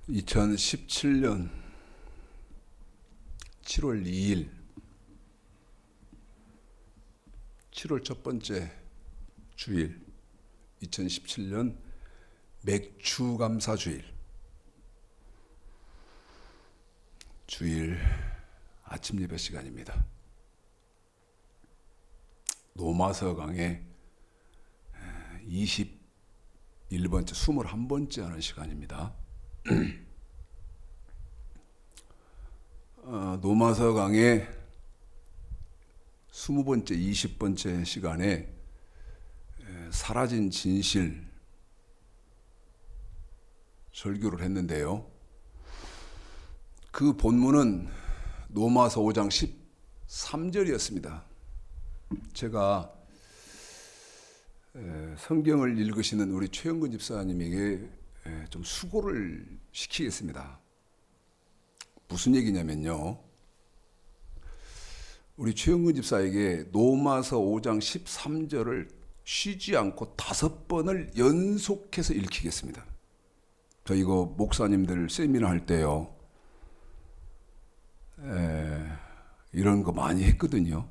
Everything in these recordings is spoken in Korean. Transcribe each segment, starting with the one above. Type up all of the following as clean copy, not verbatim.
2017년 7월 2일 7월 첫 번째 주일 2017년 맥추감사주일 주일 아침 예배 시간입니다. 노마서강의 21번째 21번째 하는 시간입니다. 노마서강의 20번째 20번째 시간에 사라진 진실 설교를 했는데요. 그 본문은 노마서 5장 13절이었습니다. 제가 성경을 읽으시는 우리 최영근 집사님에게 좀 수고를 시키겠습니다. 무슨 얘기냐면요, 우리 최영근 집사에게 노마서 5장 13절을 쉬지 않고 5번을 연속해서 읽히겠습니다. 저 이거 목사님들 세미나 할 때요, 이런 거 많이 했거든요.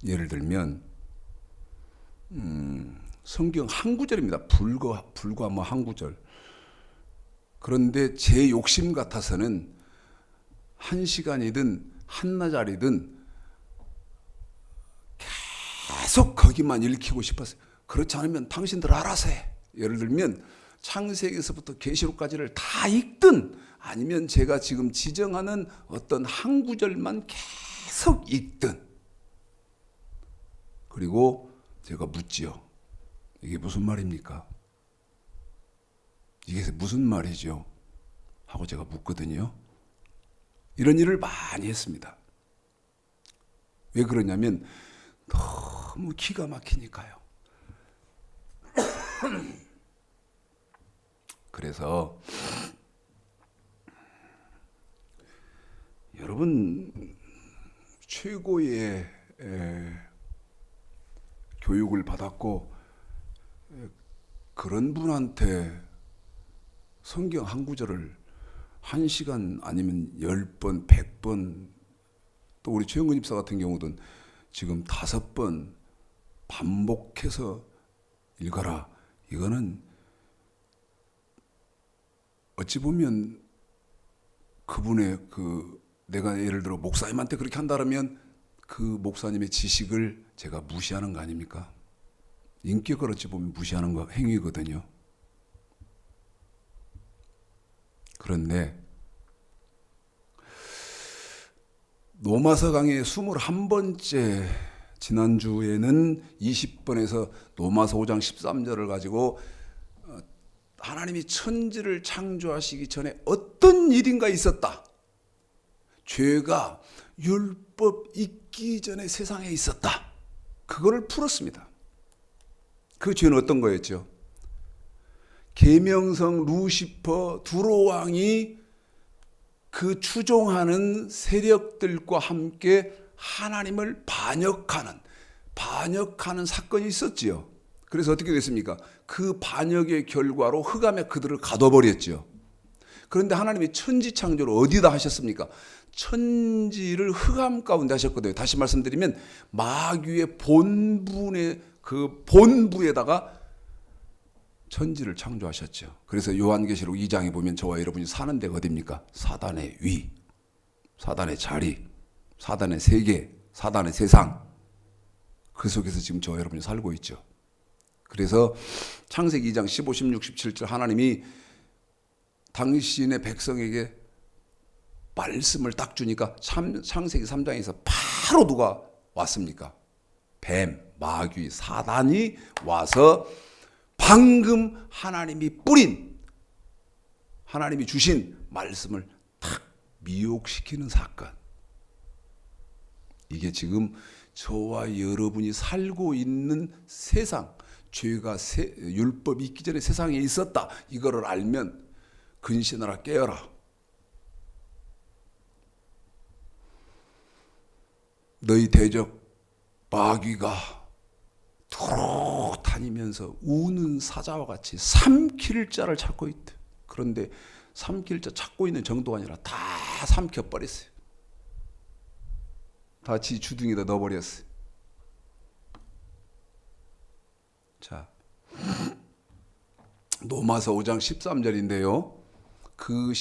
예를 들면 성경 한 구절입니다. 불과 뭐 한 구절. 그런데 제 욕심 같아서는 1시간이든 한나절이든 계속 거기만 읽히고 싶었어요. 그렇지 않으면 당신들 알아서 해. 예를 들면 창세기에서부터 계시록까지를 다 읽든 아니면 제가 지금 지정하는 어떤 한 구절만 계속 읽든, 그리고 제가 묻지요. 이게 무슨 말입니까? 이게 무슨 말이죠? 하고 제가 묻거든요. 이런 일을 많이 했습니다. 왜 그러냐면 너무 기가 막히니까요. 그래서 여러분 최고의 교육을 받았고 그런 분한테 성경 한 구절을 1시간 아니면 10번, 100번, 또 우리 최영근 집사 같은 경우는 지금 5번 반복해서 읽어라. 이거는 어찌 보면 그분의 내가 예를 들어 목사님한테 그렇게 한다면 그 목사님의 지식을 제가 무시하는 거 아닙니까? 인격을 어찌 보면 무시하는 거 행위거든요. 그런데 노마서 강의 21번째 지난주에는 20번에서 노마서 5장 13절을 가지고 하나님이 천지를 창조하시기 전에 어떤 일인가 있었다. 죄가 율법 있기 전에 세상에 있었다. 그거를 풀었습니다. 그 죄는 어떤 거였죠? 계명성 루시퍼 두로왕이 그 추종하는 세력들과 함께 하나님을 반역하는 사건이 있었지요. 그래서 어떻게 됐습니까? 그 반역의 결과로 흑암에 그들을 가둬버렸죠. 그런데 하나님이 천지 창조를 어디다 하셨습니까? 천지를 흑암 가운데 하셨거든요. 다시 말씀드리면 마귀의 본부에다가 천지를 창조하셨죠. 그래서 요한계시록 2장에 보면 저와 여러분이 사는 데가 어디입니까? 사단의 위, 사단의 자리, 사단의 세계, 사단의 세상, 그 속에서 지금 저와 여러분이 살고 있죠. 그래서 창세기 2장 15, 16, 17절 하나님이 당신의 백성에게 말씀을 딱 주니까 창세기 3장에서 바로 누가 왔습니까? 뱀, 마귀, 사단이 와서 방금 하나님이 주신 말씀을 탁 미혹시키는 사건. 이게 지금 저와 여러분이 살고 있는 세상, 죄가 율법이 있기 전에 세상에 있었다. 이거를 알면 근신하라, 깨어라. 너희 대적 마귀가 돌아다니면서 우는 사자와 같이 삼킬 자를 찾고 있다. 그런데 삼킬 자 찾고 있는 정도가 아니라 다 삼켜버렸어요. 다 지 주둥이에다 넣어버렸어요. 자, 로마서 5장 13절인데요. 그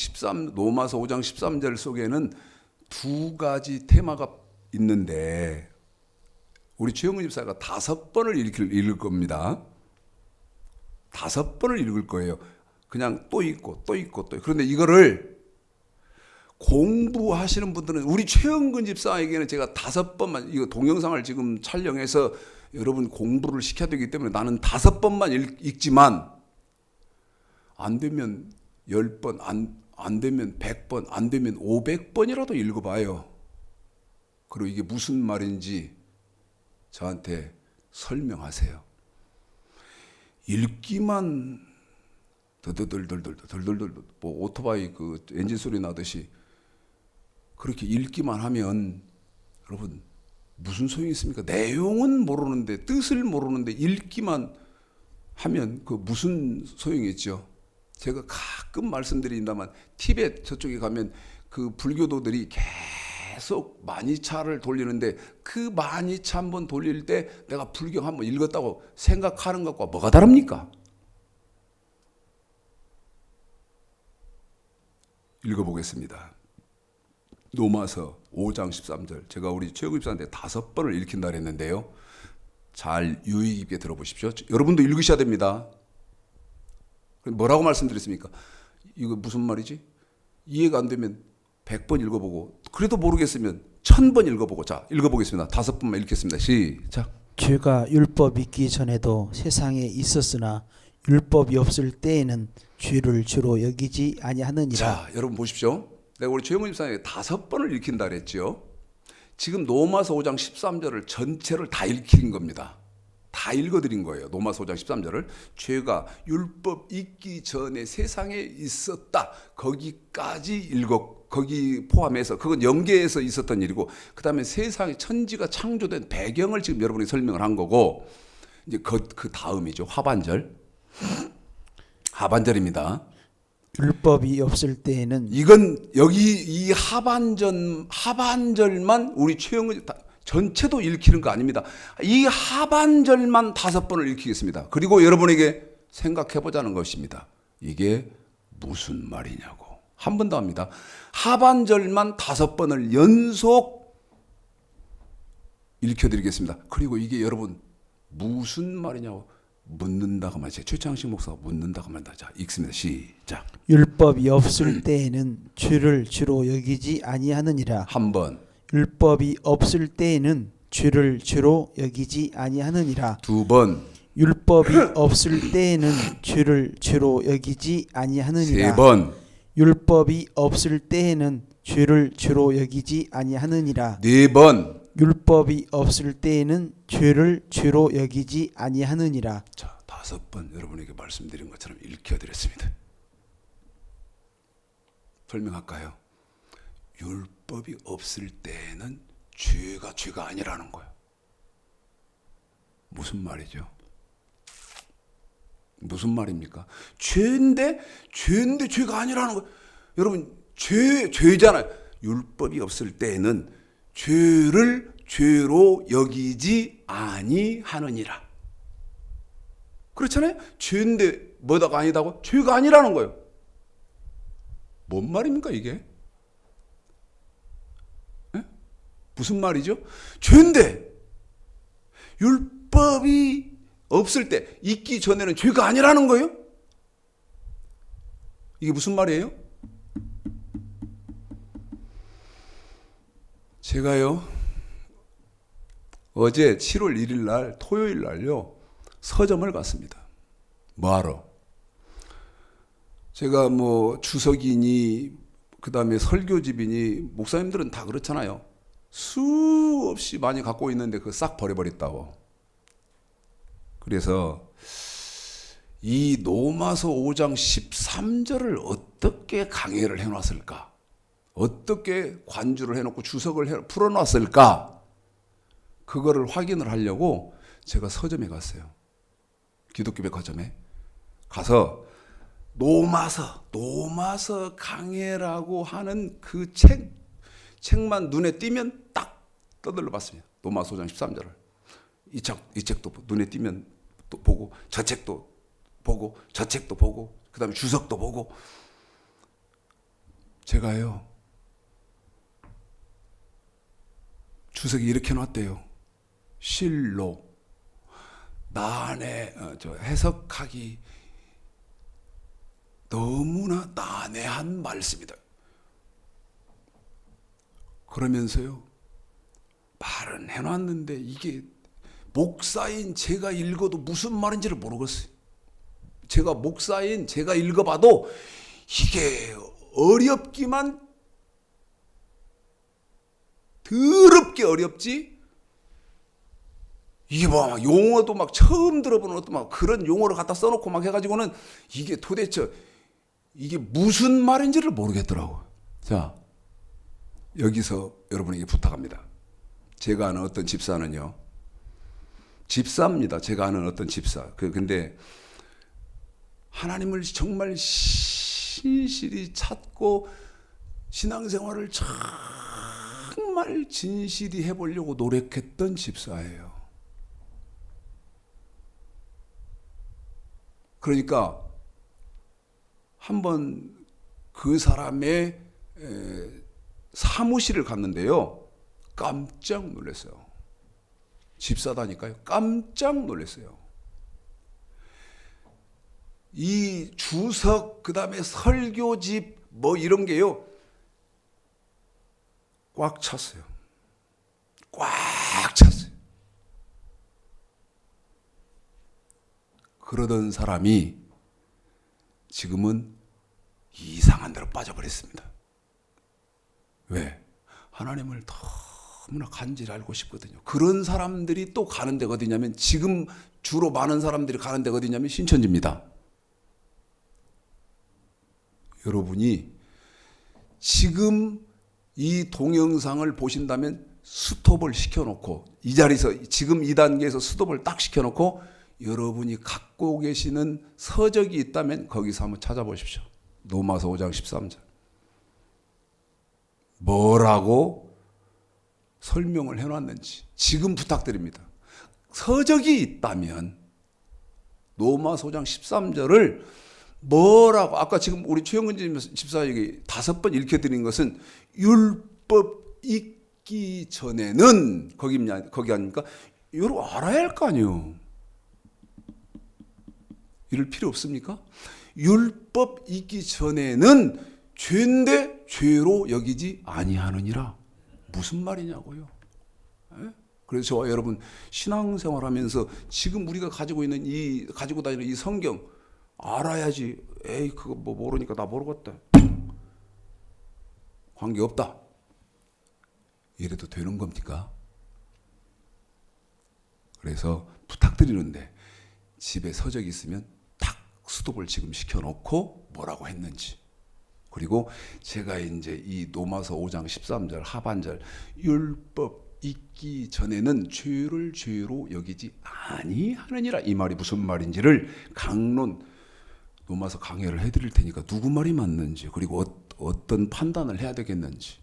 로마서 5장 13절 속에는 두 가지 테마가 있는데 우리 최영근 집사가 5번을 읽을 겁니다. 5번을 읽을 거예요. 그냥 또 읽고 또 읽고 또. 그런데 이거를 공부하시는 분들은 우리 최영근 집사에게는 제가 5번만 이거 동영상을 지금 촬영해서 여러분 공부를 시켜야 되기 때문에 나는 5번만 읽지만 안 되면 10번, 안 되면 100번, 안 되면 500번이라도 읽어봐요. 그리고 이게 무슨 말인지 저한테 설명하세요. 읽기만 덜덜덜덜덜덜덜 뭐 오토바이 그 엔진 소리 나듯이 그렇게 읽기만 하면 여러분 무슨 소용이 있습니까? 내용은 모르는데 뜻을 모르는데 읽기만 하면 그 무슨 소용이 있죠? 제가 가끔 말씀드린다만 티벳 저쪽에 가면 그 불교도들이 계속 만이차를 돌리는데 그 만이차 한번 돌릴 때 내가 불경 한번 읽었다고 생각하는 것과 뭐가 다릅니까? 읽어보겠습니다. 로마서 5장 13절 제가 우리 최영근 집사한테 5번을 읽힌다 그랬는데요. 잘 유의 깊게 들어보십시오. 여러분도 읽으셔야 됩니다. 뭐라고 말씀드렸습니까? 이거 무슨 말이지? 이해가 안 되면 100번 읽어보고 그래도 모르겠으면 1000번 읽어보고 자 읽어보겠습니다. 5번만 읽겠습니다. 시작. 죄가 율법 있기 전에도 세상에 있었으나 율법이 없을 때에는 죄를 주로 여기지 아니하느니라. 자 여러분 보십시오. 내가 우리 최영근 집사님에게 5번을 읽힌다 그랬죠. 지금 로마서 5장 13절을 전체를 다 읽힌 겁니다. 다 읽어드린 거예요. 로마서 5장 13절을 죄가 율법 있기 전에 세상에 있었다. 거기까지 거기 포함해서 그건 영계에서 있었던 일이고 그 다음에 세상에 천지가 창조된 배경을 지금 여러분이 설명을 한 거고 이제 그 다음이죠. 하반절입니다. 율법이 없을 때에는 이건 여기 이 하반절만 우리 최영은 전체도 읽히는 거 아닙니다. 이 하반절만 5번을 읽히겠습니다. 그리고 여러분에게 생각해 보자는 것입니다. 이게 무슨 말이냐고. 한 번 더 합니다. 하반절만 5번을 연속 읽혀드리겠습니다. 그리고 이게 여러분 무슨 말이냐고 묻는다고 말이죠. 최창식 목사가 묻는다고 말한다. 자, 읽습니다. 시작. 율법이 없을 때에는 죄를 주로 여기지 아니하느니라. 한 번. 율법이 없을 때에는 죄를 주로 여기지 아니하느니라. 2번. 율법이 없을 때에는 죄를 주로 여기지 아니하느니라. 3번. 율법이 없을 때에는 죄를 주로 여기지 아니하느니라. 4번. 율법이 없을 때에는 죄를 주로 여기지 아니하느니라. 자, 5번 여러분에게 말씀드린 것처럼 읽혀드렸습니다. 설명할까요? 율법이 없을 때는 죄가 아니라는 거예요. 무슨 말이죠? 무슨 말입니까? 죄인데 죄가 아니라는 거예요. 여러분 죄잖아요. 율법이 없을 때는 죄를 죄로 여기지 아니하느니라. 그렇잖아요. 죄인데 뭐다가 아니다고? 죄가 아니라는 거예요. 뭔 말입니까 이게? 에? 무슨 말이죠? 죄인데 율법이 없을 때 있기 전에는 죄가 아니라는 거예요? 이게 무슨 말이에요? 제가요 어제 7월 1일 날 토요일 날요 서점을 갔습니다. 뭐하러? 제가 뭐 주석이니 그 다음에 설교집이니 목사님들은 다 그렇잖아요. 수없이 많이 갖고 있는데 그거 싹 버려버렸다고. 그래서 이 로마서 5장 13절을 어떻게 강해를 해놨을까? 어떻게 관주를 해놓고 주석을 풀어놨을까? 그거를 확인을 하려고 제가 서점에 갔어요. 기독교 백화점에 가서 노마서 강해라고 하는 그 책만 눈에 띄면 딱 떠들러 봤습니다. 노마서 5장 13절을. 이 책도 눈에 띄면 또 보고, 저 책도 보고, 저 책도 보고, 그 다음에 주석도 보고. 제가요, 주석이 이렇게 놨대요. 실로 해석하기 너무나 난해한 말씀이다. 그러면서요, 말은 해놨는데 이게 목사인 제가 읽어도 무슨 말인지를 모르겠어요. 제가 목사인 제가 읽어봐도 이게 어렵기만 더럽게 어렵지. 이게 막 용어도 막 처음 들어보는 것도 막 그런 용어를 갖다 써놓고 막 해가지고는 이게 도대체 이게 무슨 말인지를 모르겠더라고요. 자, 여기서 여러분에게 부탁합니다. 제가 아는 어떤 집사는요, 집사입니다. 제가 아는 어떤 집사. 근데 하나님을 정말 신실히 찾고 신앙생활을 정말 진실히 해보려고 노력했던 집사예요. 그러니까 한번 그 사람의 사무실을 갔는데요, 깜짝 놀랐어요. 집사다니까요. 깜짝 놀랐어요. 이 주석, 그 다음에 설교집 뭐 이런 게요, 꽉 찼어요. 꽉 찼어요. 그러던 사람이 지금은 이상한 데로 빠져버렸습니다. 왜? 하나님을 너무나 간절히 알고 싶거든요. 그런 사람들이 또 가는 데가 어디냐면, 지금 주로 많은 사람들이 가는 데가 어디냐면 신천지입니다. 여러분이 지금 이 동영상을 보신다면 스톱을 시켜놓고, 이 자리에서 지금 이 단계에서 스톱을 딱 시켜놓고 여러분이 갖고 계시는 서적이 있다면 거기서 한번 찾아보십시오. 로마서 5장 13절. 뭐라고 설명을 해놨는지 지금 부탁드립니다. 서적이 있다면 로마서 5장 13절을 뭐라고, 아까 지금 우리 최영근 집사에게 5번 읽혀드린 것은 율법 있기 전에는 거기 아닙니까? 이걸 알아야 할 거 아니에요. 이럴 필요 없습니까? 율법 있기 전에는 죄인데 죄로 여기지 아니하느니라. 무슨 말이냐고요? 에? 그래서 저와 여러분 신앙생활하면서 지금 우리가 가지고 다니는 이 성경 알아야지. 에이, 그거 뭐 모르니까 나 모르겠다. 관계없다. 이래도 되는 겁니까? 그래서 부탁드리는데, 집에 서적이 있으면 딱 스톱을 지금 시켜놓고 뭐라고 했는지, 그리고 제가 이제 이 로마서 5장 13절 하반절, 율법 있기 전에는 죄를 죄로 여기지 아니하느니라, 이 말이 무슨 말인지를 강론 로마서 강해를 해드릴 테니까 누구 말이 맞는지, 그리고 어떤 판단을 해야 되겠는지.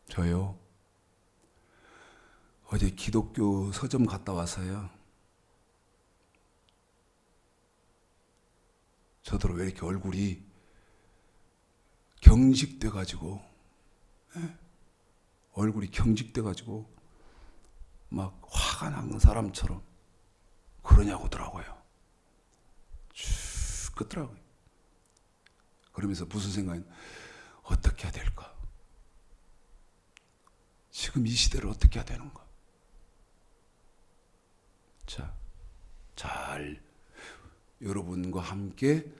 저요, 어제 기독교 서점 갔다 와서요, 저더러 왜 이렇게 얼굴이 경직돼가지고, 얼굴이 경직돼가지고 막 화가 나는 사람처럼 그러냐고더라고요. 쭉 끄더라고요. 그러면서 무슨 생각이, 어떻게 해야 될까? 지금 이 시대를 어떻게 해야 되는가? 자, 잘 여러분과 함께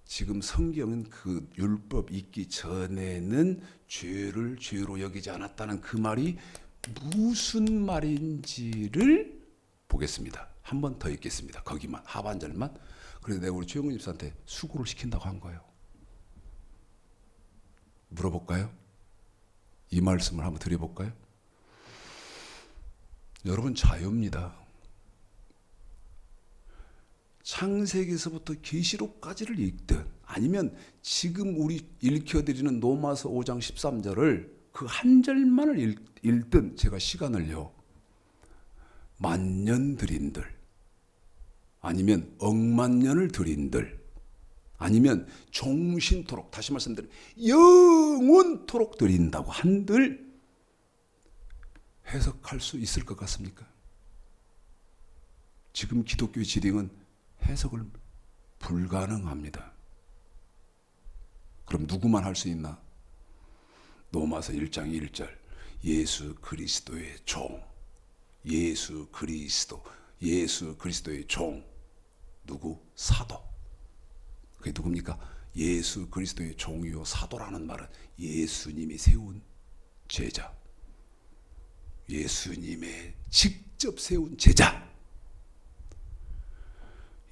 지금 성경은 그 율법 있기 전에는 죄를 죄로 여기지 않았다는 그 말이 무슨 말인지를 보겠습니다. 한 번 더 읽겠습니다. 거기만, 하반절만. 그래서 내가 우리 최영근 집사한테 수고를 시킨다고 한 거예요. 물어볼까요? 이 말씀을 한번 드려볼까요? 여러분 자유입니다. 창세기에서부터 계시록까지를 읽든 아니면 지금 우리 읽혀드리는 로마서 5장 13절을 그 한 절만을 읽든 제가 시간을요 만년 드린들 아니면 억만년을 드린들 아니면 종신토록 다시 말씀드리면 영원토록 드린다고 한들 해석할 수 있을 것 같습니까? 지금 기독교의 지령은 해석을 불가능합니다. 그럼 누구만 할 수 있나? 로마서 1장 1절 예수 그리스도의 종 예수 그리스도의 종 누구? 사도. 그게 누굽니까? 예수 그리스도의 종이요 사도라는 말은 예수님이 세운 제자 예수님의 직접 세운 제자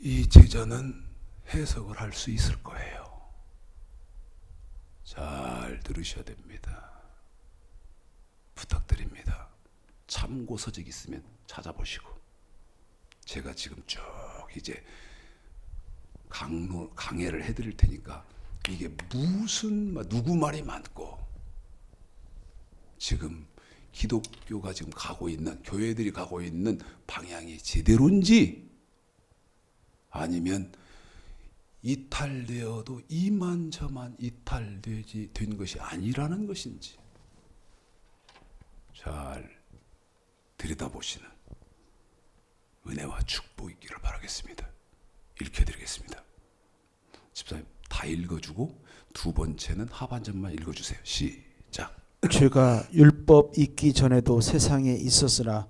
이 제자는 해석을 할 수 있을 거예요. 잘 들으셔야 됩니다. 부탁드립니다. 참고 서적 있으면 찾아보시고 제가 지금 쭉 이제 강해를 해드릴 테니까 이게 무슨 누구 말이 맞고 지금 기독교가 지금 가고 있는 교회들이 가고 있는 방향이 제대로인지 아니면 이탈되어도 이만저만 이탈되지 된 것이 아니라는 것인지 잘 들여다보시는 은혜와 축복이 있기를 바라겠습니다. 읽혀드리겠습니다. 집사님 다 읽어주고 두 번째는 하반절만 읽어주세요. 시작. 죄가 율법 있기 전에도 세상에 있었으나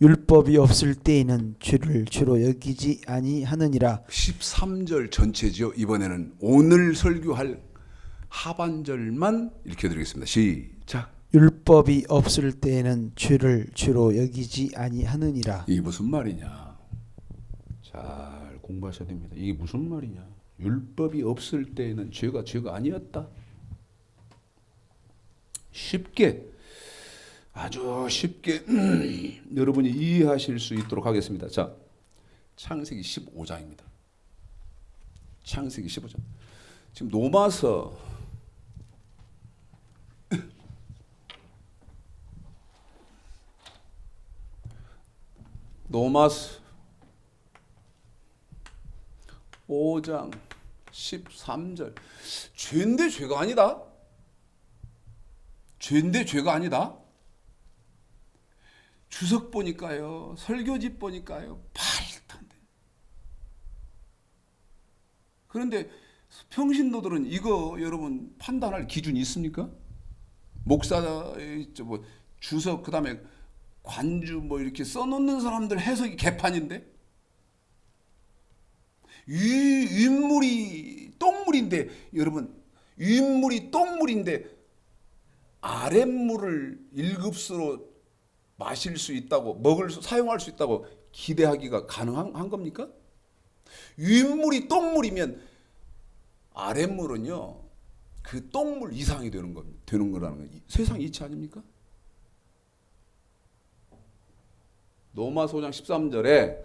율법이 없을 때에는 죄를 죄로 여기지 아니하느니라. 13절 전체죠. 이번에는 오늘 설교할 하반절만 읽혀드리겠습니다. 시작. 율법이 없을 때에는 죄를 죄로 여기지 아니하느니라. 이게 무슨 말이냐? 잘 공부하셔야 됩니다. 이게 무슨 말이냐? 율법이 없을 때에는 죄가 아니었다. 쉽게 아주 쉽게 여러분이 이해하실 수 있도록 하겠습니다. 자, 창세기 15장입니다. 창세기 15장. 지금 노마서 5장 13절. 죄인데 죄가 아니다. 죄인데 죄가 아니다. 주석 보니까요, 설교집 보니까요, 파릇한데. 그런데 평신도들은 이거 여러분 판단할 기준이 있습니까? 목사의 뭐 주석 그다음에 관주 뭐 이렇게 써놓는 사람들 해석이 개판인데 윗물이 똥물인데 여러분 윗물이 똥물인데 아랫물을 1급수로 마실 수 있다고 사용할 수 있다고 기대하기가 가능한 겁니까? 윗물이 똥물이면 아랫물은요 그 똥물 이상이 되는 거라는 거예요. 세상 이치 아닙니까? 로마서 5장 13절에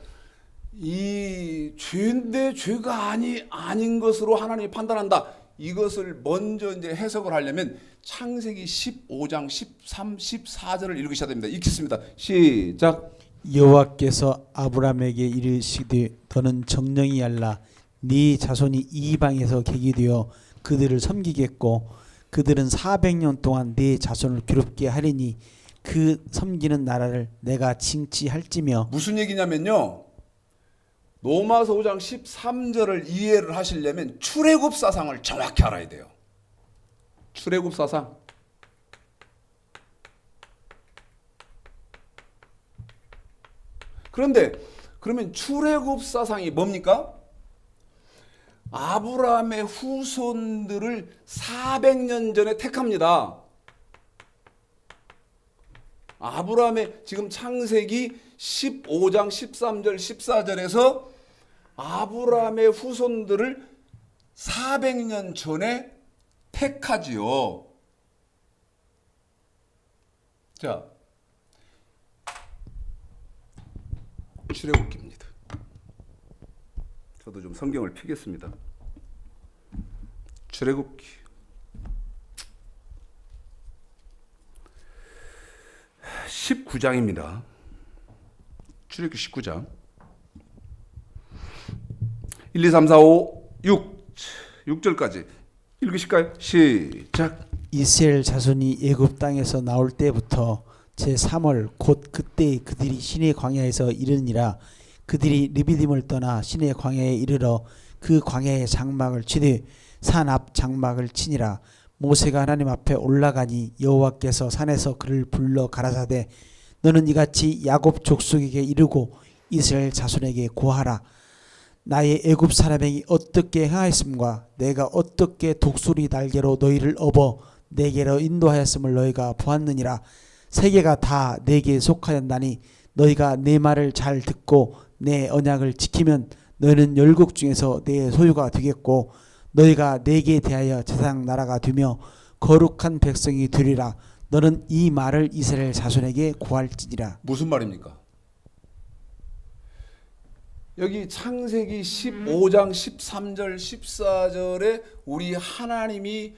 이 죄인데 죄가 아닌 것으로 하나님이 판단한다. 이것을 먼저 이제 해석을 하려면 창세기 15장 13, 14절을 읽으셔야 됩니다. 읽겠습니다. 시작. 여호와께서 아브라함에게 이르시되 너는 정령이 알라 네 자손이 이방에서 객이 되어 그들을 섬기겠고 그들은 400년 동안 네 자손을 괴롭게 하리니 그 섬기는 나라를 내가 징치할지며. 무슨 얘기냐면요. 로마서 5장 13절을 이해를 하시려면 출애굽 사상을 정확히 알아야 돼요. 출애굽 사상. 그런데 그러면 출애굽 사상이 뭡니까? 아브라함의 후손들을 400년 전에 택합니다. 아브라함의 지금 창세기 15장 13절 14절에서 아브라함의 후손들을 400년 전에 택하지요. 자, 출애굽기입니다. 저도 좀 성경을 피겠습니다. 출애굽기 19장입니다. 출애굽기 19장 1, 2, 3, 4, 5, 6절까지 읽으실까요? 시작. 이스라엘 자손이 애굽 땅에서 나올 때부터 제3월 곧 그때 그들이 시내 광야에서 이르니라. 그들이 르비딤을 떠나 시내 광야에 이르러 그 광야의 장막을 치되 산 앞 장막을 치니라. 모세가 하나님 앞에 올라가니 여호와께서 산에서 그를 불러 가라사대 너는 이같이 야곱 족속에게 이르고 이스라엘 자손에게 고하라. 나의 애굽 사람에게 어떻게 행하였음과 내가 어떻게 독수리 날개로 너희를 업어 내게로 인도하였음을 너희가 보았느니라. 세계가 다 내게 속하였나니 너희가 내 말을 잘 듣고 내 언약을 지키면 너희는 열국 중에서 내 소유가 되겠고 너희가 내게 대하여 제사장 나라가 되며 거룩한 백성이 되리라. 너는 이 말을 이스라엘 자손에게 고할지니라. 무슨 말입니까? 여기 창세기 15장 13절 14절에 우리 하나님이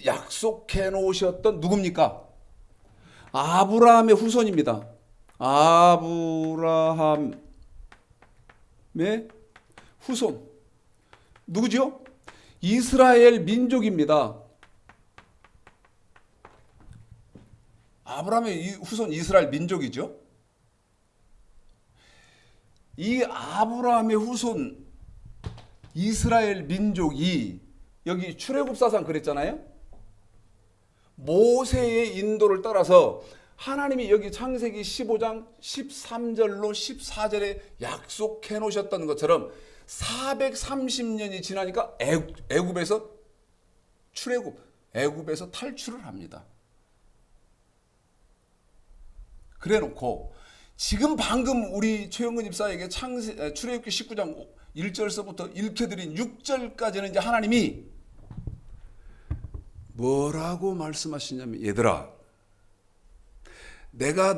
약속해 놓으셨던 누굽니까? 아브라함의 후손입니다. 아브라함의 후손 누구죠? 이스라엘 민족입니다. 아브라함의 후손 이스라엘 민족이죠. 이 아브라함의 후손 이스라엘 민족이 여기 출애굽사상 그랬잖아요. 모세의 인도를 따라서 하나님이 여기 창세기 15장 13절로 14절에 약속해 놓으셨던 것처럼 430년이 지나니까 애굽에서 애굽에서 탈출을 합니다. 그래 놓고 지금 방금 우리 최영근 집사에게 출애굽기 19장 1절서부터 읽혀드린 6절까지는 이제 하나님이 뭐라고 말씀하시냐면 얘들아 내가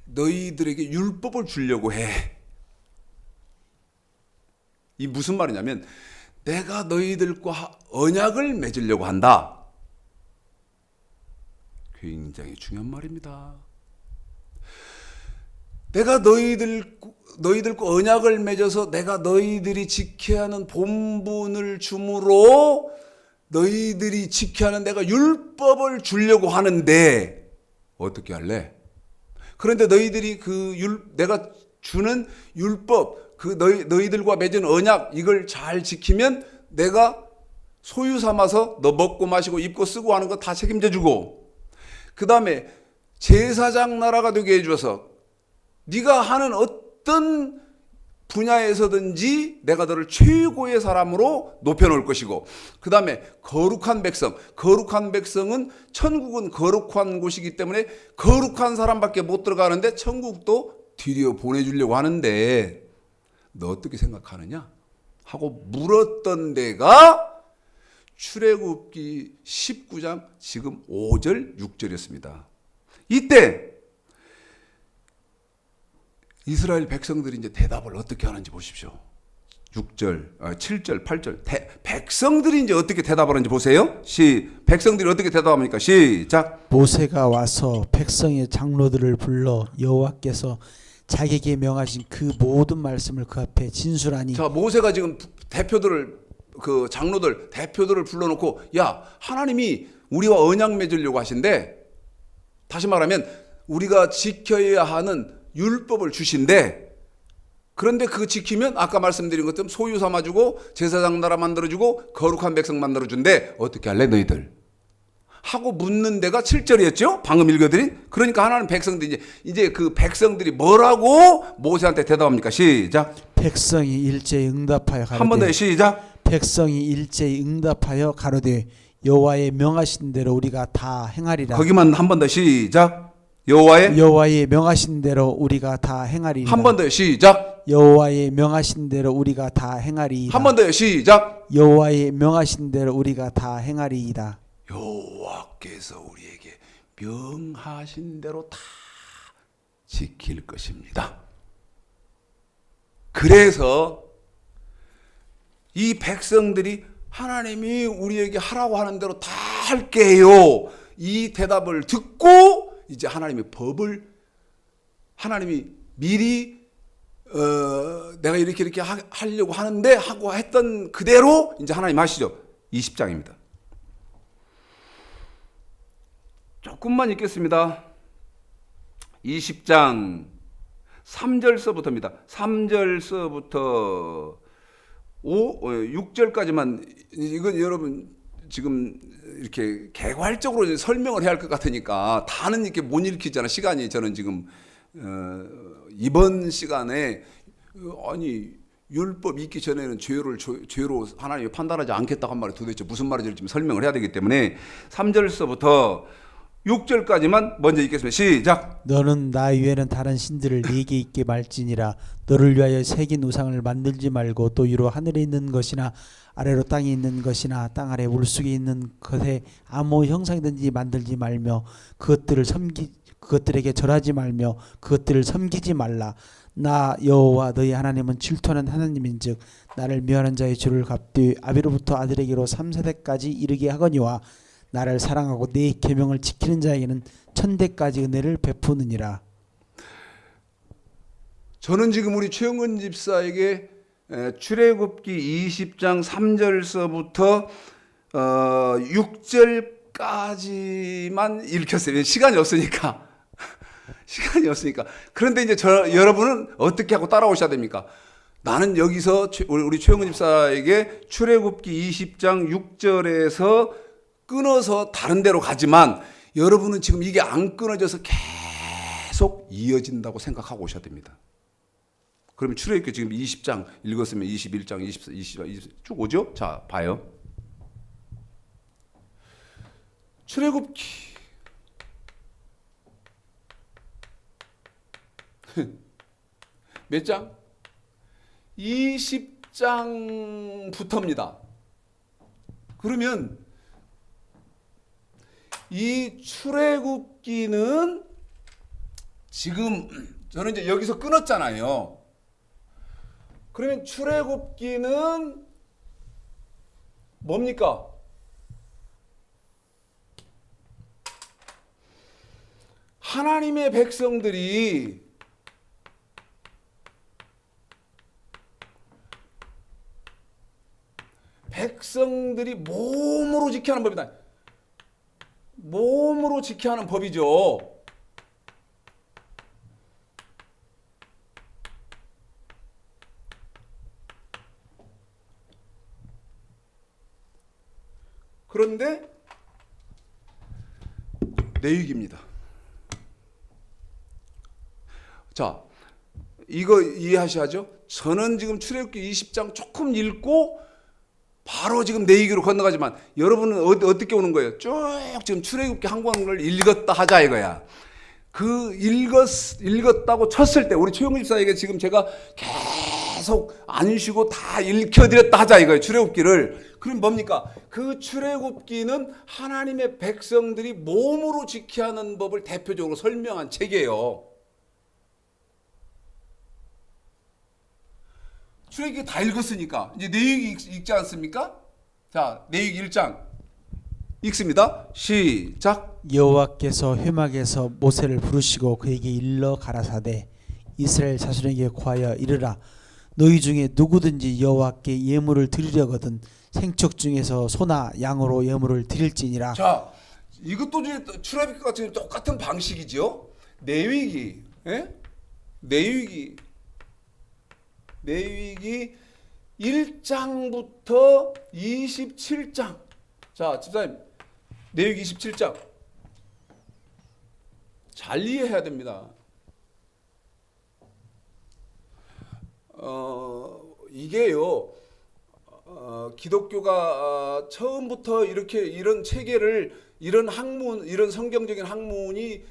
너희들에게 율법을 주려고 해. 이 무슨 말이냐면 내가 너희들과 언약을 맺으려고 한다. 굉장히 중요한 말입니다. 내가 너희들과 언약을 맺어서 내가 너희들이 지켜야 하는 본분을 주므로 너희들이 지켜야 하는 내가 율법을 주려고 하는데 어떻게 할래? 그런데 너희들이 내가 주는 율법, 너희들과 맺은 언약 이걸 잘 지키면 내가 소유 삼아서 너 먹고 마시고 입고 쓰고 하는 거 다 책임져 주고 그 다음에 제사장 나라가 되게 해줘서 네가 하는 어떤 분야에서든지 내가 너를 최고의 사람으로 높여놓을 것이고 그 다음에 거룩한 백성은 천국은 거룩한 곳이기 때문에 거룩한 사람밖에 못 들어가는데 천국도 뒤려 보내주려고 하는데 너 어떻게 생각하느냐 하고 물었던 데가 출애굽기 19장 지금 5절 6절이었습니다. 이때 이스라엘 백성들이 이제 대답을 어떻게 하는지 보십시오. 6절, 7절, 8절. 백성들이 이제 어떻게 대답하는지 보세요. 백성들이 어떻게 대답합니까? 시작. 모세가 와서 백성의 장로들을 불러 여호와께서 자기에게 명하신 그 모든 말씀을 그 앞에 진술하니. 자, 모세가 지금 장로들 대표들을 불러놓고 야, 하나님이 우리와 언약 맺으려고 하신대. 다시 말하면 우리가 지켜야 하는 율법을 주신대. 그런데 그거 지키면 아까 말씀드린 것처럼 소유 삼아주고 제사장 나라 만들어주고 거룩한 백성 만들어준대. 어떻게 할래 너희들? 하고 묻는 데가 7절이었죠? 방금 읽어드린. 그러니까 하나님 백성들이 이제 그 백성들이 뭐라고 모세한테 대답합니까? 시작. 백성이 일제히 응답하여 가로되. 한 번 더 시작. 백성이 일제히 응답하여 가로되 여호와의 명하신 대로 우리가 다 행하리라. 거기만 한 번 더 시작. 여호와의 명하신 대로 우리가 다 행하리이다. 한 번 더 시작. 여호와의 명하신 대로 우리가 다 행하리이다. 한 번 더 시작. 여호와의 명하신 대로 우리가 다 행하리이다. 여호와께서 우리에게 명하신 대로 다 지킬 것입니다. 그래서 이 백성들이 하나님이 우리에게 하라고 하는 대로 다 할게요. 이 대답을 듣고 이제 하나님의 법을 하나님이 미리 내가 이렇게 하려고 하는데 하고 했던 그대로 이제 하나님 하시죠. 20장입니다. 조금만 읽겠습니다. 20장 3절서부터입니다. 3절서부터 6절까지만 이건 여러분 지금 이렇게 개괄적으로 설명을 해야 할 것 같으니까 다는 이렇게 못 읽히잖아. 시간이 저는 지금 이번 시간에 아니 율법 있기 전에는 죄로 하나님이 판단하지 않겠다고 한 말이 도대체 무슨 말인지 지금 설명을 해야 되기 때문에 3절서부터 6절까지만 먼저 읽겠습니다. 시작. 너는 나 외에는 다른 신들을 네게 있게 말지니라. 너를 위하여 새긴 우상을 만들지 말고 또 위로 하늘에 있는 것이나 아래로 땅에 있는 것이나 땅 아래 물속에 있는 것에 아무 형상이든지 만들지 말며 그것들에게 절하지 말며 그것들을 섬기지 말라. 나 여호와 너희 하나님은 질투하는 하나님인즉 나를 미워하는 자의 죄를 갚되 아비로부터 아들에게로 3세대까지 이르게 하거니와 나를 사랑하고 내 계명을 지키는 자에게는 천대까지 은혜를 베푸느니라. 저는 지금 우리 최영근 집사에게 출애굽기 20장 3절서부터 6절까지만 읽혔어요. 시간이 없으니까. 그런데 이제 여러분은 어떻게 하고 따라오셔야 됩니까? 나는 여기서 우리 최영근 집사에게 출애굽기 20장 6절에서 끊어서 다른 데로 가지만 여러분은 지금 이게 안 끊어져서 계속 이어진다고 생각하고 오셔야 됩니다. 그러면 출애굽기 지금 20장 읽었으면 21장, 24, 20, 쭉 오죠? 자, 봐요. 출애굽기 몇 장? 20장부터입니다. 그러면 이 출애굽기는 지금 저는 이제 여기서 끊었잖아요. 그러면 출애굽기는 뭡니까? 하나님의 백성들이 몸으로 지켜야 하는 법이다. 몸으로 지켜야 하는 법이죠. 그런데 내육입니다. 자, 이거 이해하셔야죠. 저는 지금 출애굽기 20장 조금 읽고 바로 지금 내육으로 건너가지만 여러분은 어떻게 오는 거예요? 쭉 지금 출애굽기 한 권을 읽었다 하자 이거야. 그 읽었다고 쳤을 때 우리 최영근 집사에게 지금 제가 계속 안 쉬고 다 읽혀드렸다 하자 이거예요. 출애굽기를. 그럼 뭡니까? 그 출애굽기는 하나님의 백성들이 몸으로 지켜야 하는 법을 대표적으로 설명한 책이에요. 출애굽기 다 읽었으니까 이제 내육 읽지 않습니까? 자, 내육 1장 읽습니다. 시작. 여호와께서 회막에서 모세를 부르시고 그에게 일러 가라사대 이스라엘 자손에게 구하여 이르라. 너희 중에 누구든지 여호와께 예물을 드리려거든 생축 중에서 소나 양으로 예물을 드릴지니라. 자, 이것도 출애굽기 같은 똑같은 방식이죠. 내위기, 예? 내위기 1장부터 27장. 자, 집사님, 내위기 27장 잘 이해해야 됩니다. 이게요. 기독교가 처음부터 이런 체계를 이런 학문, 이런 성경적인 학문이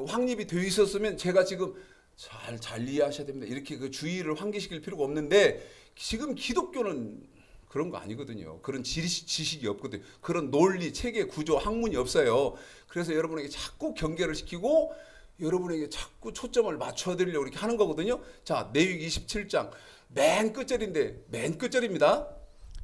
확립이 되어 있었으면 제가 지금 잘 이해하셔야 됩니다. 이렇게 그 주의를 환기시킬 필요가 없는데 지금 기독교는 그런 거 아니거든요. 그런 지식이 없거든요. 그런 논리, 체계, 구조, 학문이 없어요. 그래서 여러분에게 자꾸 경계를 시키고 여러분에게 자꾸 초점을 맞춰드리려고 이렇게 하는 거거든요. 자, 내위기 27장 맨 끝절인데 맨 끝절입니다.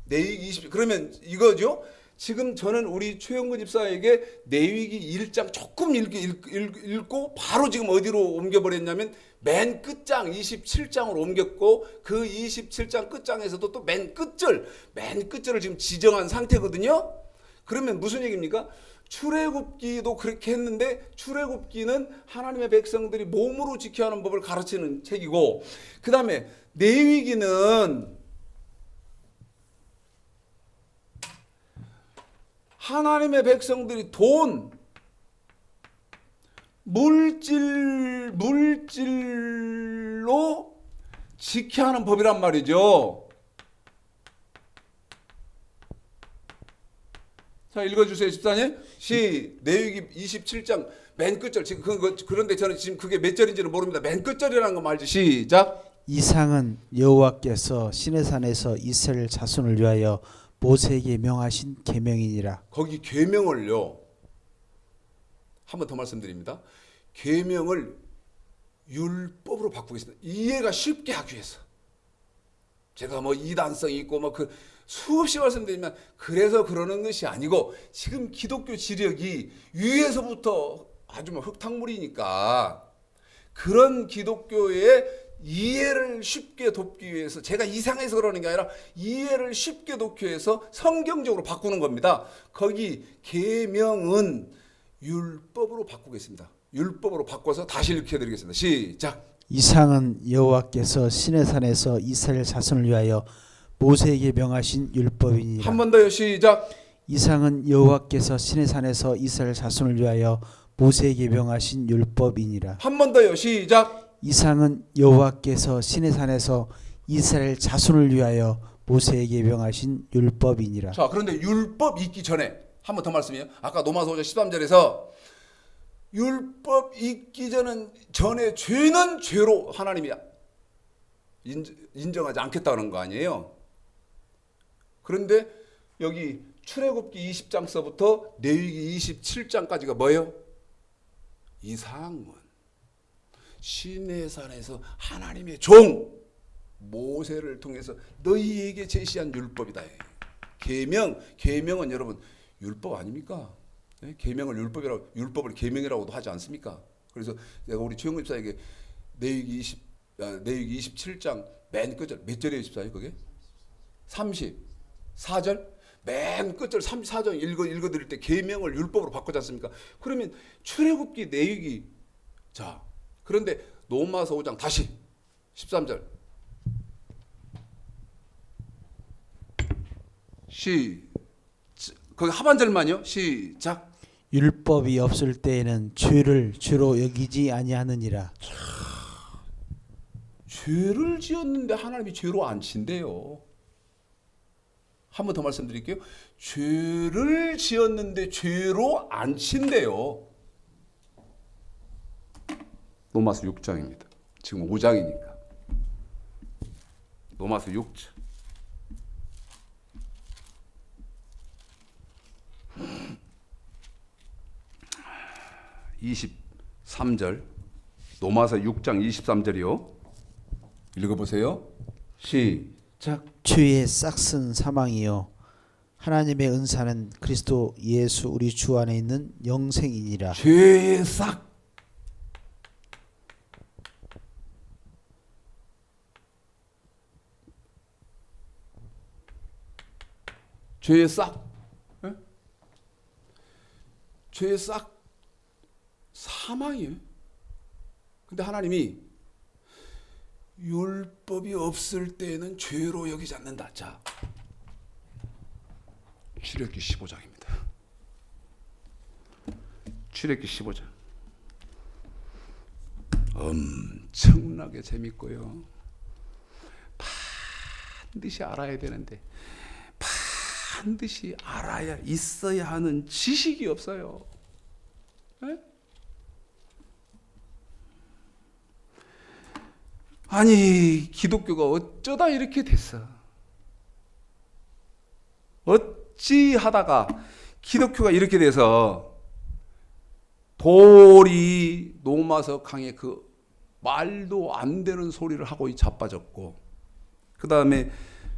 내위기 20 그러면 이거죠. 지금 저는 우리 최영근 집사에게 내위기 1장 조금 읽고 바로 지금 어디로 옮겨버렸냐면 맨 끝장 27장으로 옮겼고 그 27장 끝장에서도 또 맨 끝절을 지금 지정한 상태거든요. 그러면 무슨 얘기입니까? 출애굽기도 그렇게 했는데 출애굽기는 하나님의 백성들이 몸으로 지켜야 하는 법을 가르치는 책이고 그 다음에 내위기는 하나님의 백성들이 돈, 물질로 지켜야 하는 법이란 말이죠. 자, 읽어주세요, 집사님. 내위기 27장 맨 끝절. 지금 그런데 저는 지금 그게 몇 절인지는 모릅니다. 맨 끝절이라는 거 말이죠. 시작. 이상은 여호와께서 시내산에서 이스라엘 자손을 위하여 모세에게 명하신 계명이니라. 거기 계명을요. 한 번 더 말씀드립니다. 계명을 율법으로 바꾸겠습니다. 이해가 쉽게 하기 위해서. 제가 뭐 이단성이 있고 뭐 그 수없이 말씀드리면 그래서 그러는 것이 아니고 지금 기독교 지력이 위에서부터 아주 뭐 흙탕물이니까 그런 기독교의 이해를 쉽게 돕기 위해서 제가 이상해서 그러는 게 아니라 이해를 쉽게 돕기 위해서 성경적으로 바꾸는 겁니다. 거기 계명은 율법으로 바꾸겠습니다. 율법으로 바꿔서 다시 읽혀드리겠습니다. 시작. 이상은 여호와께서 시내산에서 이스라엘 자손을 위하여 모세에게 명하신 율법이니라. 한 번 더요. 시작. 이상은 여호와께서 시내산에서 이스라엘 자손을 위하여 모세에게 명하신 율법이니라. 한 번 더요. 시작. 이상은 여호와께서 시내산에서 이스라엘 자손을 위하여 모세에게 명하신 율법이니라. 자, 그런데 율법 있기 전에 한 번 더 말씀이에요. 아까 로마서 5장 13절에서 율법 있기 전에 죄는 죄로 하나님이 인정하지 않겠다는 거 아니에요. 그런데 여기 출애굽기 20장서부터 레위기 27장까지가 뭐예요? 이상은 시내산에서 하나님의 종 모세를 통해서 너희에게 제시한 율법이다. 계명은 여러분 율법 아닙니까? 계명을 율법을 계명이라고도 하지 않습니까? 그래서 내가 우리 최영근 집사에게 내위기 27장 맨 끝절 몇 절이에요, 집사님? 그게 34절 맨 끝절 34절 읽어드릴 때 계명을 율법으로 바꾸지 않습니까? 그러면 출애굽기 내위기 자 그런데 로마서 5장 다시 13절 거기 하반절만요. 시작. 율법이 없을 때에는 죄를 죄로 여기지 아니하느니라. 죄를 지었는데 하나님이 죄로 안 친대요. 한 번 더 말씀드릴게요. 죄를 지었는데 죄로 안 친대요. 로마서 6장입니다. 지금 5장이니까. 로마서 6장. 23절. 로마서 6장 23절이요. 읽어보세요. 시작. 죄의 싹은 사망이요 하나님의 은사는 그리스도 예수 우리 주 안에 있는 영생이니라. 죄의 싹. 죄의 싹. 예? 죄의 싹 사망이에요. 근데 하나님이 율법이 없을 때에는 죄로 여기지 않는다. 자, 출애굽기 15장입니다. 출애굽기 15장. 엄청나게 재밌고요. 반드시 알아야 되는데 반드시 알아야 있어야 하는 지식이 없어요. 네? 아니 기독교가 어쩌다 이렇게 됐어? 어찌하다가 기독교가 이렇게 돼서 돌이 노마서 강에 그 말도 안 되는 소리를 하고 자빠졌고 그 다음에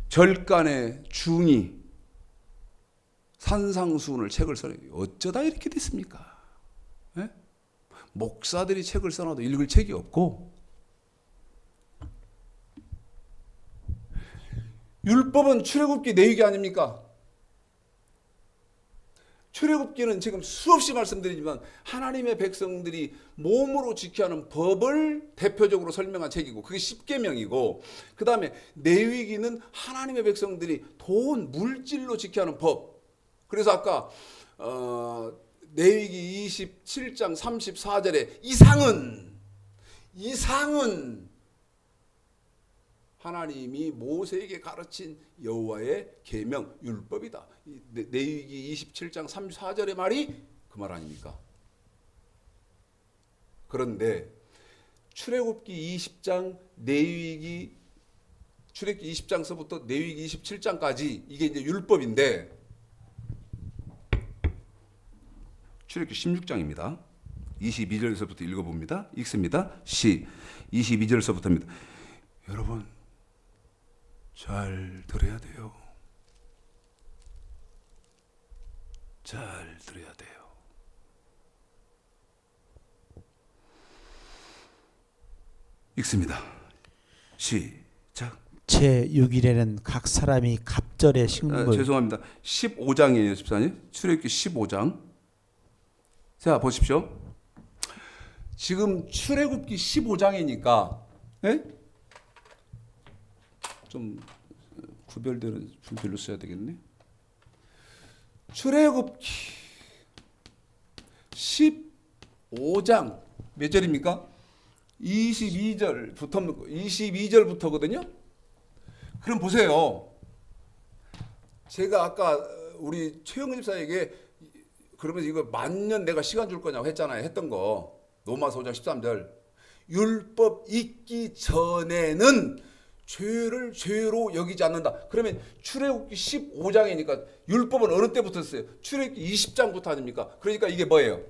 절간의 중이 산상수훈을 책을 써요. 어쩌다 이렇게 됐습니까? 예? 목사들이 책을 써놔도 읽을 책이 없고, 율법은 출애굽기 내위기 아닙니까? 출애굽기는 지금 수없이 말씀드리지만 하나님의 백성들이 몸으로 지켜야 하는 법을 대표적으로 설명한 책이고, 그게 십계명이고, 그 다음에 내위기는 하나님의 백성들이 돈, 물질로 지켜야 하는 법. 그래서 아까 내위기 27장 34절에 이상은 하나님이 모세에게 가르친 여호와의 계명 율법이다. 내위기 27장 34절의 말이 그 말 아닙니까? 그런데 출애굽기 20장 출애굽기 20장서부터 내위기 27장까지 이게 이제 율법인데, 출애굽기 16장입니다. 22절서부터 읽어봅니다. 읽습니다. 22절서부터입니다. 여러분 잘 들어야 돼요. 잘 들어야 돼요. 읽습니다. 시작. 제6일에는 각 사람이 갑절의 식물. 죄송합니다. 15장이에요, 집사님. 출애굽기 15장. 자, 보십시오. 지금 출애굽기 15장이니까 좀 구별되는 분별로 써야 되겠네. 출애굽기 15장 몇 절입니까? 22절부터거든요. 그럼 보세요. 제가 아까 우리 최영근 집사에게 그러면 이거 만년 내가 시간 줄 거냐고 했잖아요. 했던 거. 로마서 5장 13절. 율법 있기 전에는 죄를 죄로 여기지 않는다. 그러면 출애굽기 15장이니까 율법은 어느 때부터 했어요? 출애굽기 20장부터 아닙니까? 그러니까 이게 뭐예요?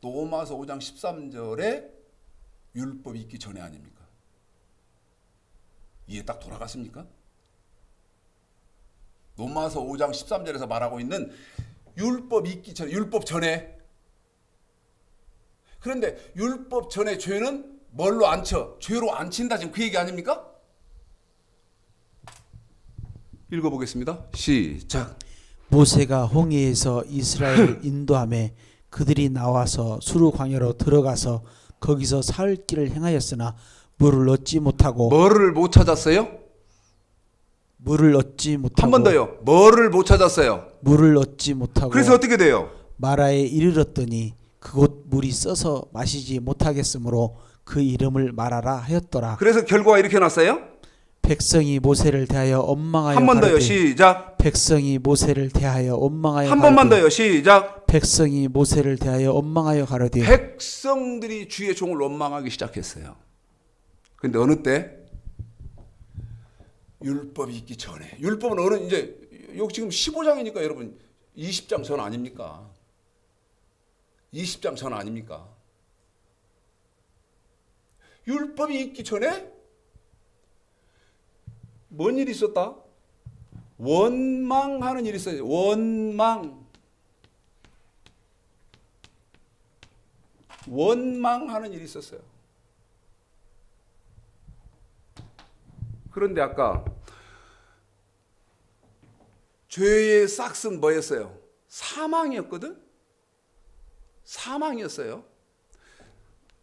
로마서 5장 13절에 율법이 있기 전에 아닙니까? 이해 딱 돌아갔습니까? 로마서 5장 13절에서 말하고 있는 율법 있기 전에, 율법 전에. 그런데 율법 전에 죄는 뭘로 안 쳐? 죄로 안 친다. 지금 그 얘기 아닙니까? 읽어보겠습니다. 시작. 모세가 홍해에서 이스라엘을 인도하며 그들이 나와서 수르 광야로 들어가서 거기서 사흘 길을 행하였으나 물을 얻지 못하고. 뭐를 못 찾았어요? 물을 얻지 못하고. 한 번 더요. 뭐를 못 찾았어요? 물을 얻지 못하고. 그래서 어떻게 돼요? 마라에 이르렀더니 그곳 물이 써서 마시지 못하겠으므로 그 이름을 마라라 하였더라. 그래서 결과가 이렇게 났어요? 백성이 모세를 대하여 원망하여 한 번 더요. 가로되. 시작. 백성이 모세를 대하여 원망하여 한 번만 가로되. 더요. 시작. 백성이 모세를 대하여 원망하여 가로되. 백성들이 주의 종을 원망하기 시작했어요. 근데 어느 때? 율법이 있기 전에. 율법은 어느 이제 여기 지금 15장이니까 여러분 20장 전 아닙니까? 20장 전 아닙니까? 율법이 있기 전에 뭔 일이 있었다? 원망하는 일이 있어요. 원망하는 일이 있었어요. 그런데 아까 죄의 싹은 뭐였어요? 사망이었거든? 사망이었어요.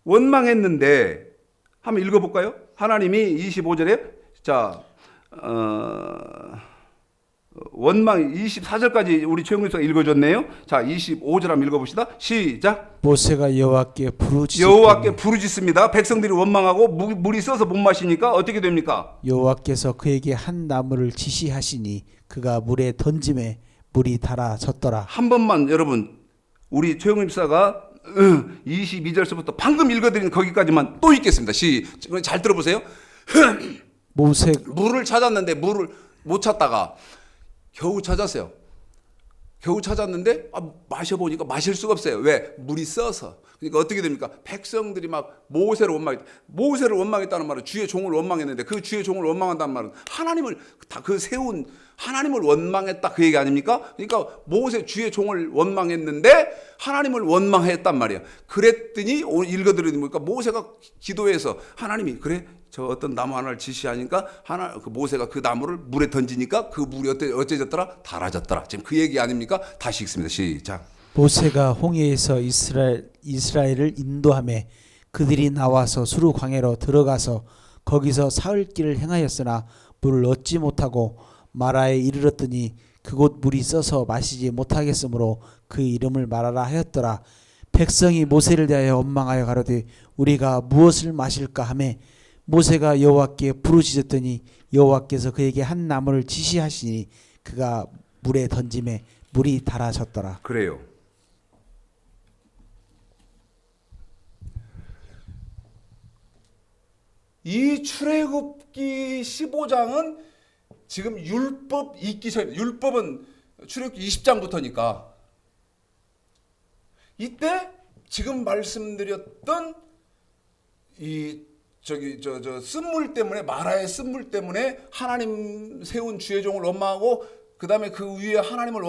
원망했는데 한번 읽어볼까요? 하나님이 25절에 원망 24절까지 우리 최영근 씨가 읽어줬네요. 자, 25절 한번 읽어봅시다. 시작. 모세가 여호와께 부르짖습니다. 백성들이 원망하고 물이 써서 못 마시니까 어떻게 됩니까? 여호와께서 그에게 한 나무를 지시하시니 그가 물에 던짐에 물이 달아졌더라. 한 번만 여러분 우리 최영근 집사가 22절서부터 방금 읽어드린 거기까지만 또 읽겠습니다. 잘 들어보세요. 모세 물을 찾았는데 물을 못 찾다가 겨우 찾았어요. 겨우 찾았는데 마셔보니까 마실 수가 없어요. 왜? 물이 써서. 그러니까 어떻게 됩니까? 백성들이 막 모세를 원망했다는 말은 주의 종을 원망했는데 그 주의 종을 원망한다는 말은 하나님을 다 그 세운 하나님을 원망했다 그 얘기 아닙니까? 그러니까 모세 주의 종을 원망했는데 하나님을 원망했단 말이에요. 그랬더니 오늘 읽어드리니까 모세가 기도해서 하나님이 그래 저 어떤 나무 하나를 지시하니까 그 모세가 그 나무를 물에 던지니까 그 물이 어째졌더라? 달아졌더라. 지금 그 얘기 아닙니까? 다시 읽습니다. 시작. 모세가 홍해에서 이스라엘을 인도하매 그들이 나와서 수르 광야로 들어가서 거기서 사흘 길을 행하였으나 물을 얻지 못하고 마라에 이르렀더니 그곳 물이 써서 마시지 못하겠으므로 그 이름을 마라라 하였더라. 백성이 모세를 대하여 원망하여 가로되 우리가 무엇을 마실까 하매 모세가 여호와께 부르짖었더니 여호와께서 그에게 한 나무를 지시하시니 그가 물에 던짐에 물이 달아졌더라. 그래요. 이 출애굽기 15장은 지금 율법 있기 전에 율법은 출애굽기 20장부터니까 이때 지금 말씀드렸던 이 쓴물 때문에 마라의 쓴물 때문에 하나님 세운 주의 종을 원망하고 그 다음에 그 위에 하나님을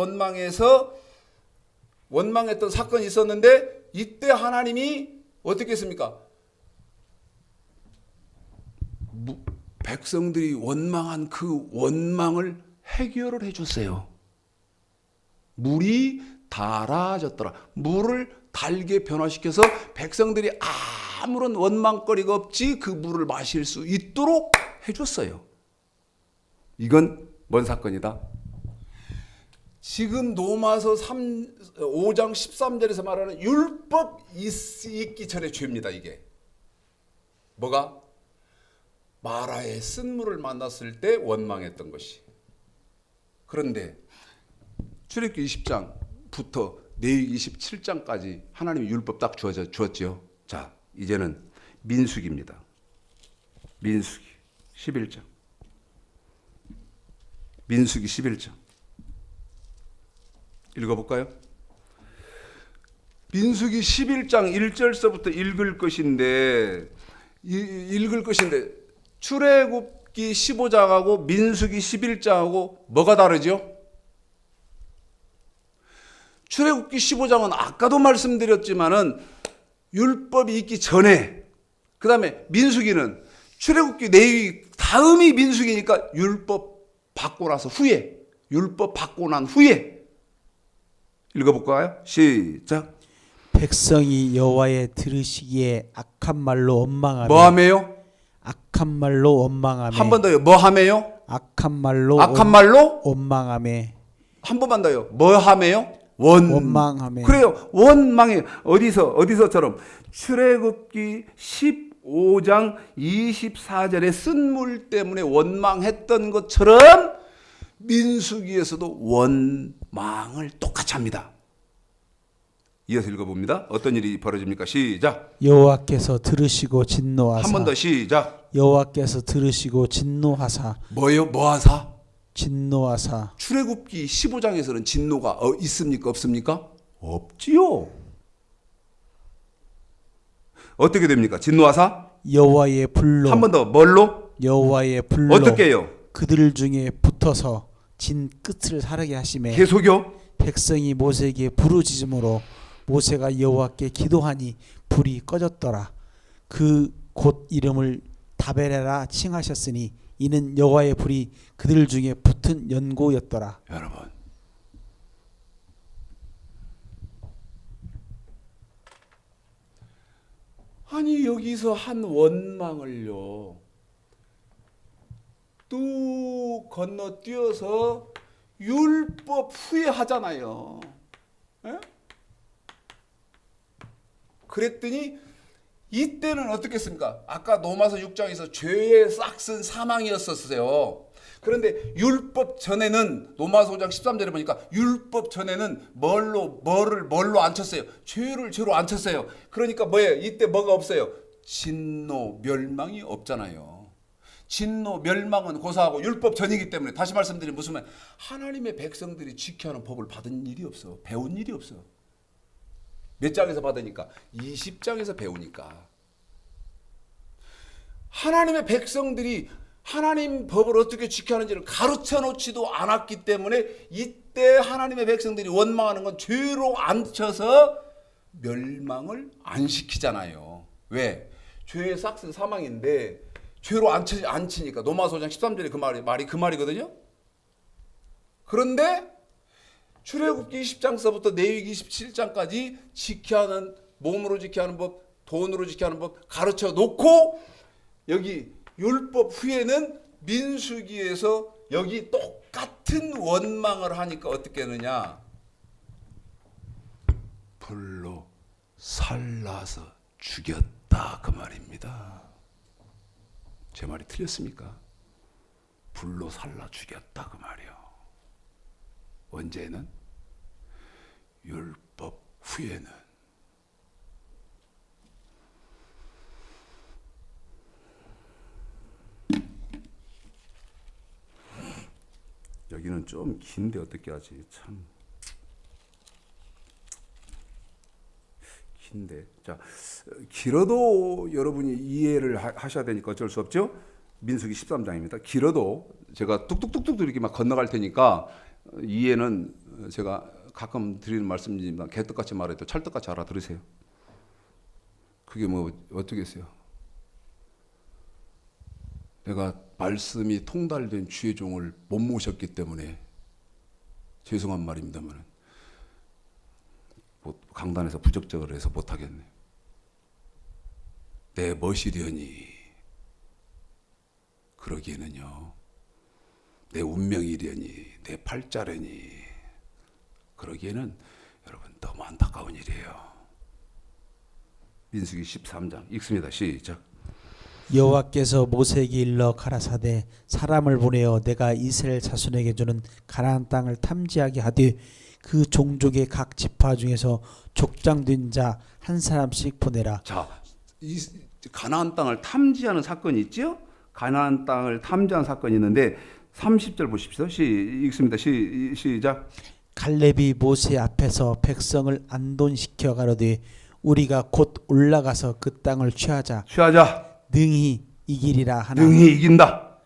원망했던 사건이 있었는데 이때 하나님이 어떻게 했습니까? 백성들이 원망한 그 원망을 해결을 해줬어요. 물이 달아졌더라. 물을 달게 변화시켜서 백성들이 아무런 원망거리가 없이 그 물을 마실 수 있도록 해줬어요. 이건 뭔 사건이다? 지금 로마서 5장 13절에서 말하는 율법 있기 전의 죄입니다. 이게 뭐가? 마라의 쓴물을 만났을 때 원망했던 것이. 그런데 출애굽기 20장부터 레위기 27장까지 하나님이 율법 딱 주었지요. 자, 이제는 민수기입니다. 민수기 11장. 민수기 11장. 읽어볼까요? 민수기 11장 1절서부터 읽을 것인데 출애굽기 15장하고 민수기 11장하고 뭐가 다르죠? 출애굽기 15장은 아까도 말씀드렸지만은 율법이 있기 전에, 그 다음에 민수기는 출애굽기 내위 다음이 민수기니까 율법 받고 나서 후에, 율법 받고 난 후에 읽어볼까요? 시작. 백성이 여호와의 들으시기에 악한 말로 원망하며 뭐 하매요? 악한 말로 원망하며 한 번 더요. 뭐 하매요? 악한 말로 원망하며 한 번만 더요. 뭐 하매요? 원망하며. 그래요. 원망해. 어디서처럼 출애굽기 15장 24절에 쓴물 때문에 원망했던 것처럼 민수기에서도 원망을 똑같이 합니다. 이어서 읽어봅니다. 어떤 일이 벌어집니까? 시작. 여호와께서 들으시고 진노하사. 한 번 더 시작. 여호와께서 들으시고 진노하사. 뭐예요? 뭐하사? 진노하사. 출애굽기 15장에서는 진노가 있습니까? 없습니까? 없지요. 어떻게 됩니까? 진노하사? 여호와의 불로. 한 번 더. 뭘로? 여호와의 불로. 어떻게 해요? 그들 중에 붙어서 진 끝을 사르게 하시매. 계속요. 백성이 모세에게 부르짖음으로 모세가 여호와께 기도하니 불이 꺼졌더라. 그 곳 이름을 다베레라 칭하셨으니 이는 여호와의 불이 그들 중에 붙은 연고였더라. 여러분, 아니 여기서 한 원망을요 뚝 건너뛰어서 율법 후에 하잖아요. 에? 그랬더니 이때는 어떻겠습니까? 아까 로마서 6장에서 죄의 싹슨 사망이었었어요. 그런데 율법 전에는 로마서 5장 13절에 보니까 율법 전에는 뭘로 안 쳤어요? 죄를 죄로 안 쳤어요. 그러니까 뭐예요? 이때 뭐가 없어요? 진노, 멸망이 없잖아요. 진노, 멸망은 고사하고 율법 전이기 때문에 다시 말씀드리면 무슨 말? 하나님의 백성들이 지켜야 하는 법을 받은 일이 없어. 배운 일이 없어. 몇 장에서 받으니까? 20장에서 배우니까. 하나님의 백성들이 하나님 법을 어떻게 지켜야 하는지를 가르쳐 놓지도 않았기 때문에 이때 하나님의 백성들이 원망하는 건 죄로 앉혀서 멸망을 안 시키잖아요. 왜? 죄의 싹은 사망인데 죄로 안 치니까 로마서 5장 13절에 그 말이 그 말이거든요. 그런데 출애굽기 20장서부터 레위기 27장까지 지켜야 하는, 몸으로 지켜야 하는 법, 돈으로 지켜야 하는 법 가르쳐 놓고 여기 율법 후에는 민수기에서 여기 똑같은 원망을 하니까 어떻게 하느냐? 불로 살라서 죽였다 그 말입니다. 제 말이 틀렸습니까? 불로 살라 죽였다 그 말이요. 언제는? 율법 후에는. 여기는 좀 긴데 어떻게 하지? 참 긴데. 자, 길어도 여러분이 이해를 하셔야 되니까 어쩔 수 없죠. 민수기 13장입니다. 길어도 제가 뚝뚝뚝뚝 이렇게 막 건너갈 테니까 이해는 제가 가끔 드리는 말씀이지만 개떡같이 말해도 찰떡같이 알아들으세요. 그게 뭐 어떻게 했어요? 내가 말씀이 통달된 주의 종을 못 모셨기 때문에 죄송한 말입니다만 강단에서 부적절을 해서 못하겠네. 내 멋이려니 그러기에는요, 내 운명이려니 내 팔자려니 그러기에는 여러분 너무 안타까운 일이에요. 민수기 13장 읽습니다. 시작. 여호와께서 모세에게 일러 가라사대 사람을 보내어 내가 이스라엘 자손에게 주는 가나안 땅을 탐지하게 하되 그 종족의 각 지파 중에서 족장된 자 한 사람씩 보내라. 자, 이 가나안 땅을 탐지하는 사건이 있죠? 가나안 땅을 탐지하는 사건이 있는데 30절 보십시오. 읽습니다. 시작. 갈렙이 모세 앞에서 백성을 안돈시켜 가로되 우리가 곧 올라가서 그 땅을 취하자. 능히 이기리라 하나. 능히 이긴다.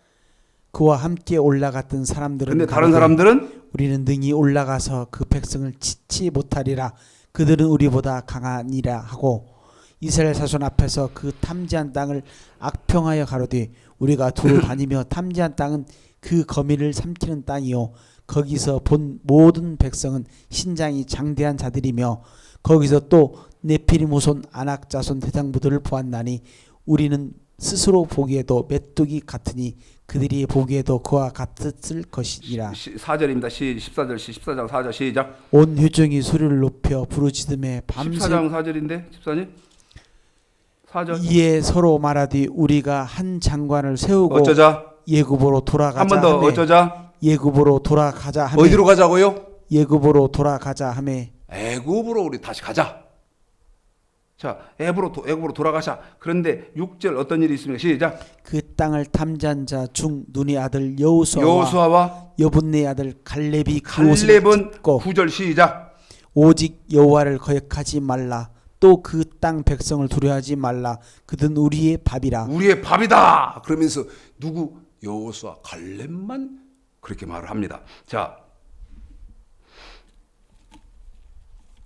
그와 함께 올라갔던 사람들은 근데 다른 사람들은 우리는 능히 올라가서 그 백성을 치지 못하리라. 그들은 우리보다 강하니라 하고 이스라엘 자손 앞에서 그 탐지한 땅을 악평하여 가로되 우리가 두루 다니며 탐지한 땅은 그 거민을 삼키는 땅이요 거기서 본 모든 백성은 신장이 장대한 자들이며 거기서 또 네피림 후손 아낙 자손 대장부들을 보았나니 우리는 스스로 보기에도 메뚜기 같으니 그들이 보기에도 그와 같을 것이니라. 4절입니다. 14절 14장 4절 시작. 온 회중이 소리를 높여 부르짖음에 밤새 14장 4절인데 14절 4절. 이에 서로 말하되 우리가 한 장관을 세우고 어쩌자? 예굽으로 돌아가자. 한 번 더 하매 어쩌자? 예굽으로 돌아가자 하매 어디로 가자고요? 예굽으로 돌아가자 하매 애굽으로 우리 다시 가자. 자, 애굽으로 돌아가자. 그런데 6절 어떤 일이 있습니까? 시작. 그 땅을 탐지한 자 중 눈의 아들 여호수아와 여호수아와 여분네 아들 갈렙이 그 옷을 갈렙은 찢고 9절 시작. 오직 여호와를 거역하지 말라. 또 그 땅 백성을 두려워하지 말라. 그들은 우리의 밥이라. 우리의 밥이다. 그러면서 누구? 여호수아, 갈렙만 그렇게 말을 합니다. 자,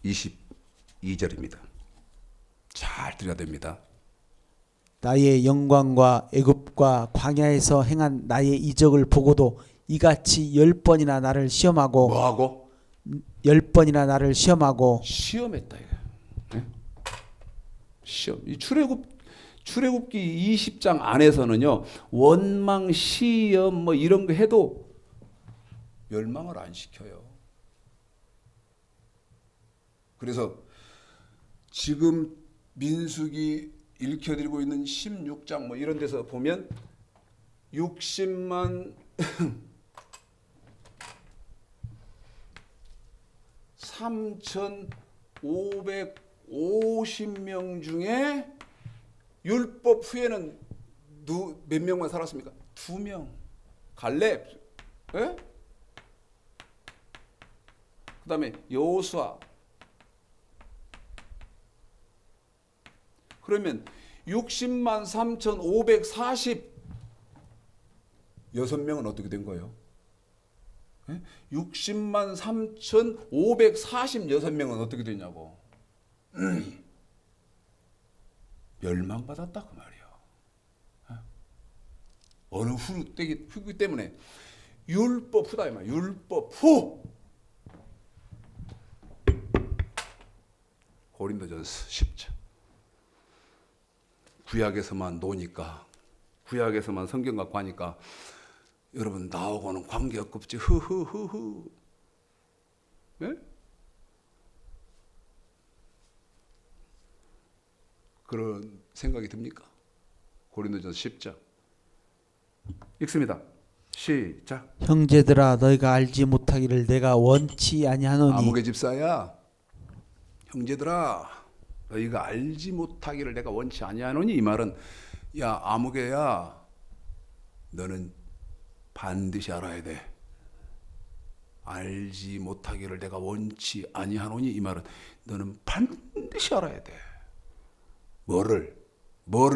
22절입니다. 잘 들어야 됩니다. 나의 영광과 애굽과 광야에서 행한 나의 이적을 보고도 이같이 10번이나 나를 시험하고 뭐하고? 10번이나 나를 시험하고 시험했다 이거. 네? 시험. 이 출애굽기 20장 안에서는요, 원망, 시험 뭐 이런 거 해도 멸망을 안 시켜요. 그래서 지금 민수기 읽혀드리고 있는 16장 뭐 이런 데서 보면 60만 3,550명 중에 율법 후에는 몇 명만 살았습니까? 2명. 갈렙. 예? 그다음에 여호수아. 그러면 60만 3,540 6명은 어떻게 된 거예요? 60만 3,546명은 어떻게 되냐고. 멸망받았다 그 말이야. 어느 후기 때문에 율법 후다 이 말. 율법 후. 고린도전서 10장. 구약에서만 노니까, 구약에서만 성경 갖고 하니까 여러분 나하고는 관계없지. 흐흐흐흐. 네? 그런 생각이 듭니까? 고린도전서 10장 읽습니다. 시작. 형제들아 너희가 알지 못하기를 내가 원치 아니하노니. 아무개 집사야. 형제들아 너희가 알지 못하기를 내가 원치 아니하노니. 이 말은 야 아무개야 너는 반드시 알아야 돼. 알지 못하기를 내가 원치 아니하노니. 이 말은 너는 반드시 알아야 돼. 뭐를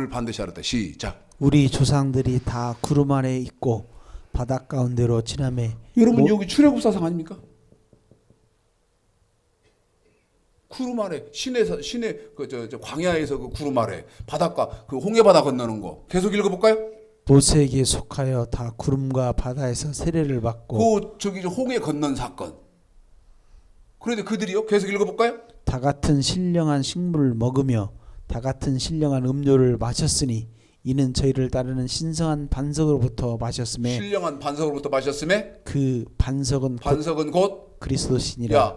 반드시 알아야 돼. 시작. 우리 조상들이 다 구름 아래 있고 바닷 가운데로 지나매. 여러분 여기 출애굽 사상 아닙니까? 구름 아래 시내 저 광야에서 그 구름 아래 바닷가 그 홍해 바다 건너는 거 계속 읽어볼까요? 모세에게 속하여 다 구름과 바다에서 세례를 받고 그 저기 저 홍해 건넌 사건. 그런데 그들이요 계속 읽어볼까요? 다 같은 신령한 식물을 먹으며 다 같은 신령한 음료를 마셨으니 이는 저희를 따르는 신성한 반석으로부터 마셨음에 신령한 반석으로부터 마셨음에 그 반석은 곧 그리스도시니라. 야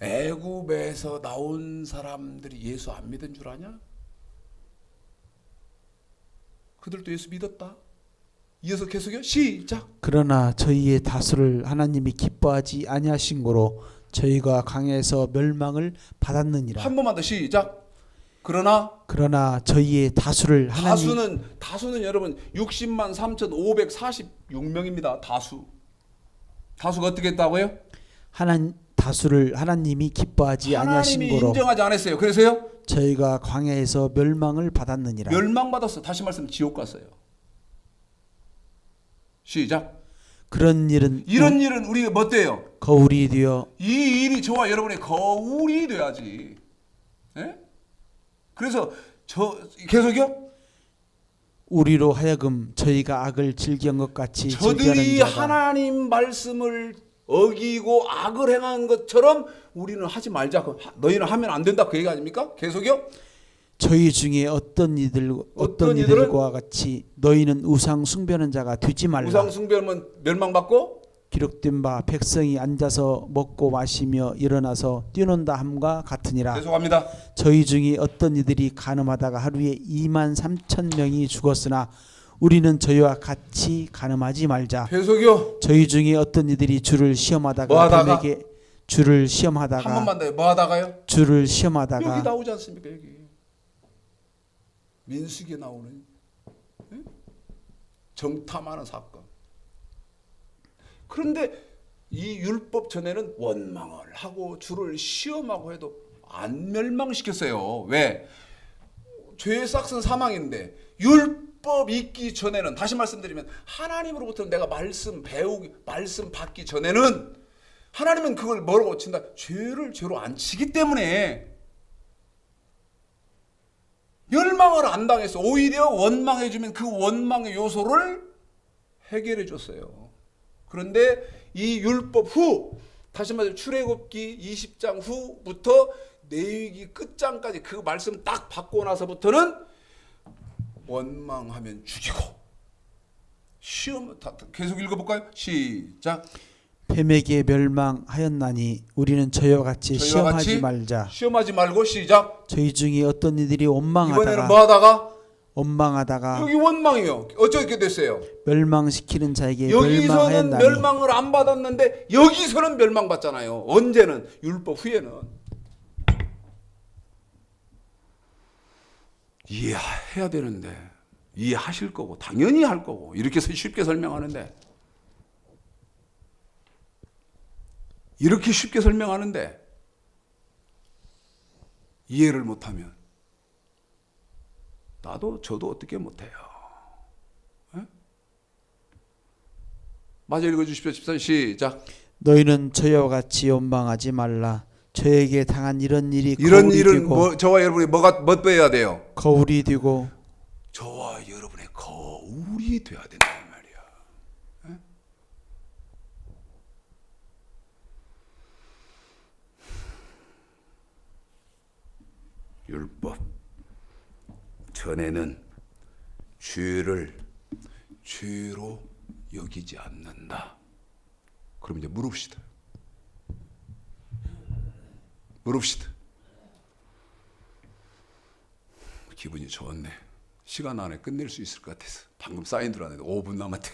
애굽에서 나온 사람들이 예수 안 믿은 줄 아냐? 그들도 예수 믿었다. 이어서 계속요. 시작. 그러나 저희의 다수를 하나님이 기뻐하지 아니하신 고로 저희가 강에서 멸망을 받았느니라. 한 번만 더 시작. 그러나 저희의 다수를 다수는 여러분 60만 3,546명입니다. 다수가 어떻게 했다고요? 다수를 하나님이 기뻐하지 아니하신 하나님이 고로 인정하지 않았어요. 그래서요? 저희가 광야에서 멸망을 받았느니라. 멸망받았어. 다시 말씀 지옥 갔어요. 시작. 이런 일은 우리가 뭐 돼요? 거울이 되어 이 일이 저와 여러분의 거울이 돼야지. 예? 그래서 계속요. 우리로 하여금 저희가 악을 즐기는 것 같이 저들이 즐기는 자가 하나님 말씀을 어기고 악을 행한 것처럼 우리는 하지 말자. 너희는 하면 안 된다 그 얘기 아닙니까? 계속요. 저희 중에 어떤 이들과 같이 너희는 우상 숭배하는 자가 되지 말라. 우상 숭배하면 멸망받고 기록된 바 백성이 앉아서 먹고 마시며 일어나서 뛰논다 함과 같으니라. 계속합니다. 저희 중에 어떤 이들이 간음하다가 하루에 2만 3천 명이 죽었으나 우리는 저희와 같이 간음하지 말자. 계속요. 저희 중에 어떤 이들이 주를 시험하다가 뭐하다가? 뱀에게 주를 시험하다가 한 번만 더요. 뭐 하다가요? 주를 시험하다가 여기 나오지 않습니까? 여기 민수기에 나오는 정탐하는 사건. 그런데 이 율법 전에는 원망을 하고 주를 시험하고 해도 안 멸망시켰어요. 왜? 죄의 싹은 사망인데 율법 있기 전에는 다시 말씀드리면 하나님으로부터 내가 말씀 받기 전에는 하나님은 그걸 뭐라고 친다? 죄를 죄로 안 치기 때문에 멸망을 안 당했어. 오히려 원망해주면 그 원망의 요소를 해결해 줬어요. 그런데 이 율법 후, 다시 말해서 출애굽기 20장 후부터 레위기 끝장까지 그 말씀 딱 받고 나서부터는 원망하면 죽이고 시험 계속 읽어볼까요? 시작. 뱀에게 멸망하였나니 우리는 저희와 같이 시험하지 말자. 시험하지 말고 시작. 저희 중에 어떤 이들이 이번에는 뭐 하다가? 원망하다가 여기 원망이요. 어떻게 됐어요? 멸망시키는 자에게 여기서는 멸망하였나니 멸망을 안 받았는데 여기서는 멸망받잖아요. 언제는? 율법 후에는. 이해해야 되는데 이해하실 거고 당연히 할 거고 이렇게 쉽게 설명하는데 이렇게 쉽게 설명하는데 이해를 못하면 저도 어떻게 못해요. 에? 마저 읽어주십시오. 14절 시작. 너희는 저희와 같이 원망하지 말라. 저에게 당한 이런 일이 이런 거울이 일은 되고 저와 여러분이 뭐 빼야 돼요? 거울이 되고 저와 여러분의 거울이 돼야 된다는 말이야. 에? 율법 전에는 죄를 죄로 여기지 않는다. 그럼 이제 물읍시다. 기분이 좋았네. 시간 안에 끝낼 수 있을 것 같아서 방금 사인 들어왔는데 5분 남았대.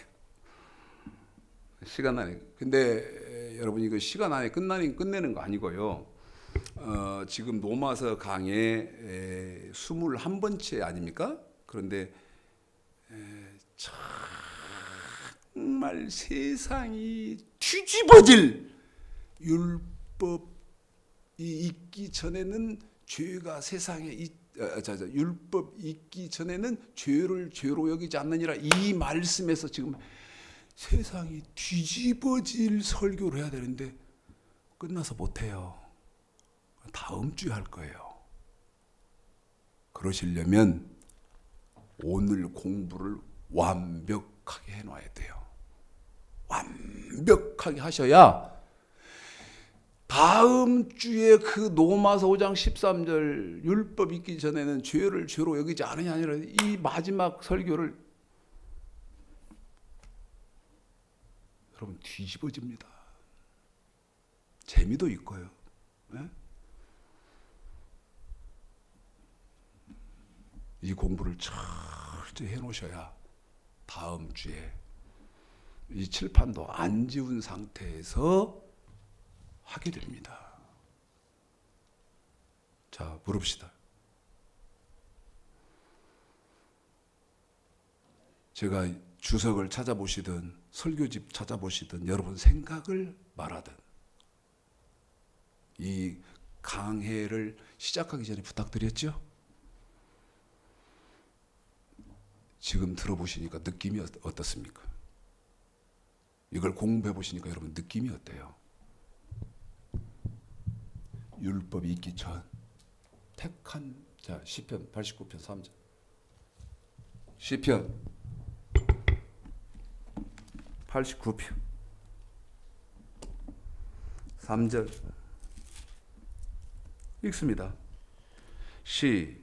시간 안에. 근데 여러분 이거 시간 안에 끝내는 거 아니고요. 지금 노마서 강의 21번째 아닙니까? 그런데 정말 세상이 뒤집어질 율법이 있기 전에는 죄가 세상에 율법 있기 전에는 죄를 죄로 여기지 않느니라 이 말씀에서 지금 세상이 뒤집어질 설교를 해야 되는데 끝나서 못해요. 다음 주에 할 거예요. 그러시려면 오늘 공부를 완벽하게 해놔야 돼요. 완벽하게 하셔야 다음 주에 그 로마서 5장 13절 율법 있기 전에는 죄를 죄로 여기지 않으냐 아니라 이 마지막 설교를 여러분 뒤집어집니다. 재미도 있고요. 네? 이 공부를 철저히 해놓으셔야 다음 주에 이 칠판도 안 지운 상태에서 하게 됩니다. 자, 물읍시다. 제가 주석을 찾아보시든 설교집 찾아보시든 여러분 생각을 말하든 이 강해를 시작하기 전에 부탁드렸죠? 지금 들어보시니까 느낌이 어떻습니까? 이걸 공부해 보시니까 여러분 느낌이 어때요? 율법이 있기 전 택한 자 시편 89편 3절 시편 89편 3절 읽습니다. 시작.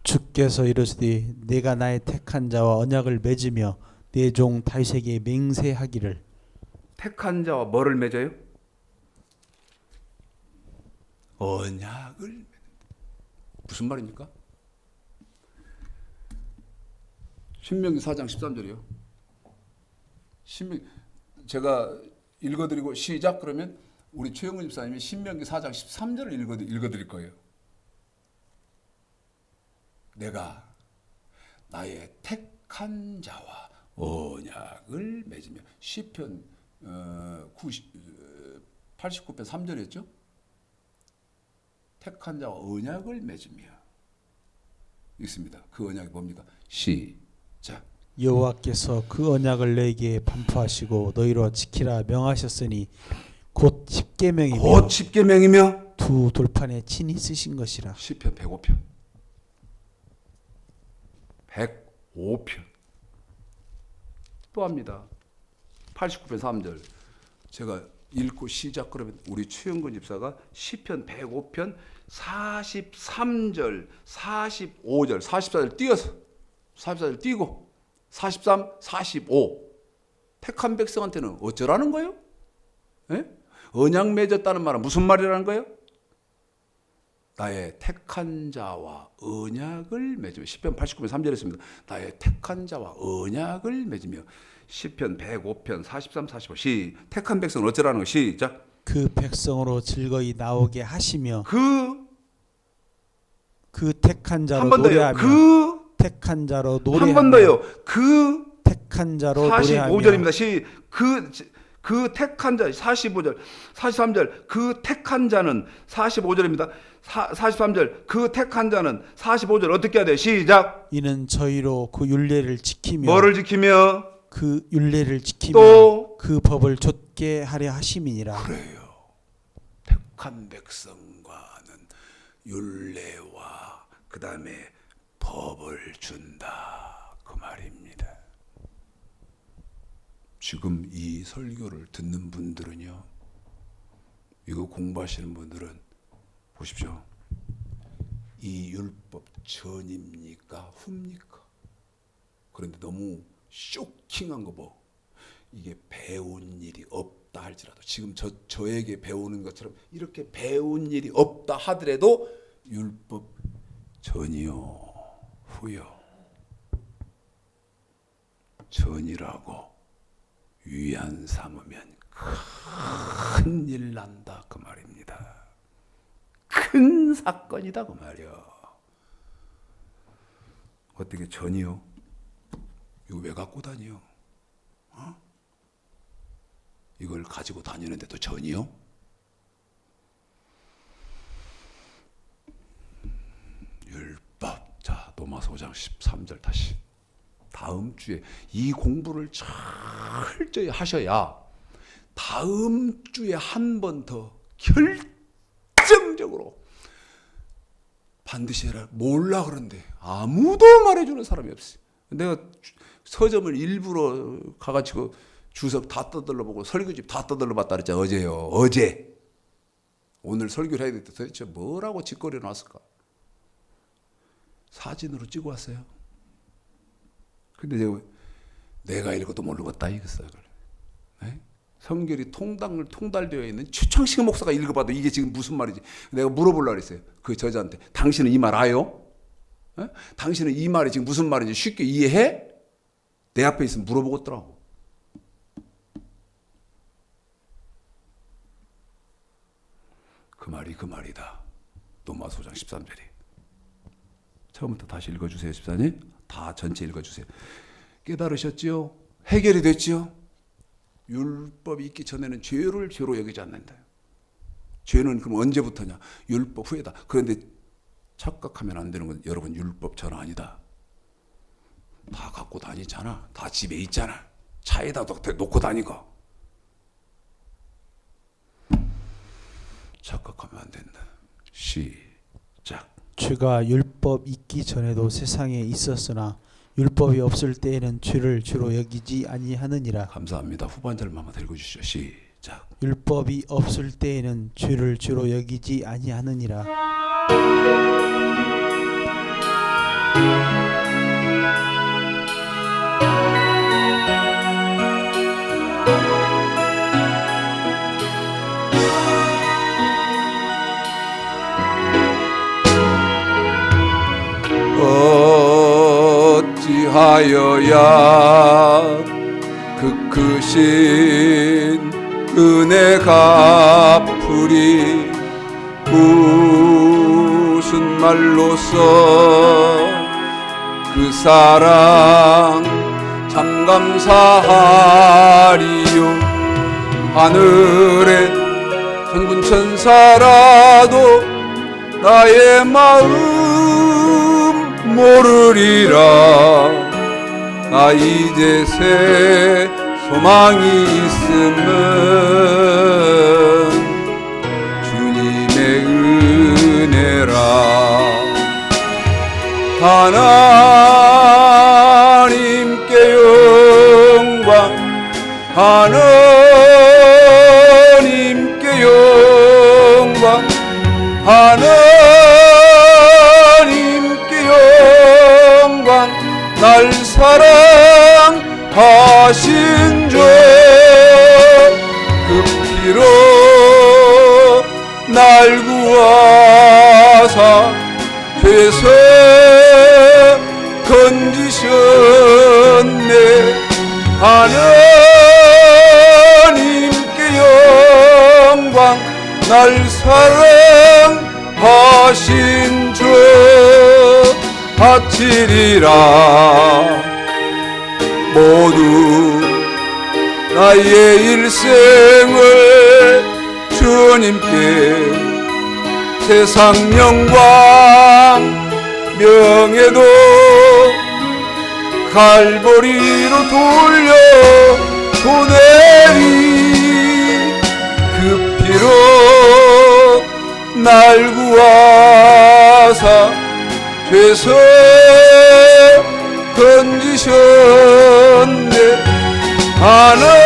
주께서 이르시되 내가 나의 택한 자와 언약을 맺으며 내 종 다윗에게 맹세하기를. 택한 자와 뭐를 맺어요? 언약을. 무슨 말입니까? 신명기 4장 13절이요. 제가 읽어드리고 시작 그러면 우리 최영근 집사님이 신명기 4장 13절을 읽어드릴 거예요. 내가 나의 택한 자와 언약을 맺으며 시편 89편 3절이었죠. 택한 자와 언약을 맺으며 있습니다. 그 언약이 뭡니까? 시작. 여호와께서 그 언약을 너에게 반포하시고 너희로 지키라 명하셨으니 곧 십계명이며 두 돌판에 친히 쓰신 것이라. 시편 105편 105편 또 합니다. 89편 3절 제가 읽고 시작 그러면 우리 최영근 집사가 시편 105편 43절 45절 44절 띄어서 44절 띄고 43, 45 택한 백성한테는 어쩌라는 거예요? 에? 언약 맺었다는 말은 무슨 말이라는 거예요? 나의 택한 자와 언약을 맺으며 시편 89편 3절에 있습니다. 나의 택한 자와 언약을 맺으며 시편 105편 43, 45 택한 백성은 어쩌라는 거 시작. 그 백성으로 즐거이 나오게 하시며 그 그 택한 자로 한 번 더요. 노래하며 그 택한 자로 한 노래하며 번 더요. 그 택한 자로 노래하며 45절입니다. 그 택한 자 45절, 43절 그 택한 자는 45절입니다. 43절 그 택한 자는 45절 어떻게 해야 돼요? 시작. 이는 저희로 그 율례를 지키며 뭐를 지키며 그 율례를 지키며 또 그 법을 좇게 하려 하심이니라. 그래요. 택한 백성과는 율례와 그 다음에 법을 준다 그 말입니다. 지금 이 설교를 듣는 분들은요, 이거 공부하시는 분들은 보십시오. 이 율법 전입니까 후입니까? 그런데 너무 쇼킹한 거 뭐, 이게 배운 일이 없다 할지라도 지금 저에게 배우는 것처럼 이렇게 배운 일이 없다 하더라도 율법 전이요 후요 전이라고 위안 삼으면 큰일 난다 그 말입니다. 큰 사건이다 그 말이야. 어떻게 전이요? 이거 왜 갖고 다니요? 이걸 가지고 다니는데도 전이요? 율법. 자, 로마서 5장 13절 다시. 다음 주에 이 공부를 철저히 하셔야 다음 주에 한 번 더 결정적으로 반드시 해라. 몰라 그런데 아무도 말해주는 사람이 없어요. 내가 서점을 일부러 가가지고 주석 다 떠들러보고 설교집 다 떠들러봤다 그랬잖아. 어제요. 어제. 오늘 설교를 해야 되는데 도대체 뭐라고 짓거려 놨을까? 사진으로 찍어 왔어요. 근데 내가 읽어도 모르겠다 이거어요. 네? 성결이 통달되어 있는 최창식 목사가 읽어봐도 이게 지금 무슨 말이지? 내가 물어보려고 했어요. 그 저자한테. 당신은 이 말 아요? 네? 당신은 이 말이 지금 무슨 말인지 쉽게 이해해? 내 앞에 있으면 물어보겠더라고. 그 말이 그 말이다. 로마서 5장 13절이. 처음부터 다시 읽어주세요. 집사님. 다 전체 읽어주세요. 깨달으셨지요? 해결이 됐지요? 율법이 있기 전에는 죄를 죄로 여기지 않는다. 죄는 그럼 언제부터냐? 율법 후에다. 그런데 착각하면 안 되는 건 여러분 율법 전 아니다. 다 갖고 다니잖아. 다 집에 있잖아. 차에다 놓고 다니고. 착각하면 안 된다. 시작. 죄가 율법 있기 전에도 세상에 있었으나 율법이 없을 때에는 죄를 죄로 여기지 아니하느니라. 감사합니다. 후반절만 한번 읽어주시죠. 시작. 율법이 없을 때에는 죄를 죄로 여기지 아니하느니라. 어찌하여야 그 크신 은혜 갚으리 무슨 말로써 그 사랑 참 감사하리요. 하늘에 천군 천사라도 나의 마음 모르리라. 나 이제 새 소망이 있음은 주님의 은혜라. 하나님께 영광, 하나님께 영광, 하나님께 영광. 날 사랑하신 주 그 피로 날 구하사 죄에서 건지셨네. 하나님께 영광. 날 사랑하신 주 바치리라. 모두 나의 일생을 주님께 세상 영광 명예도 갈보리로 돌려 보내리. 그 피로 날 구하사 죄서 던지셨네. 하늘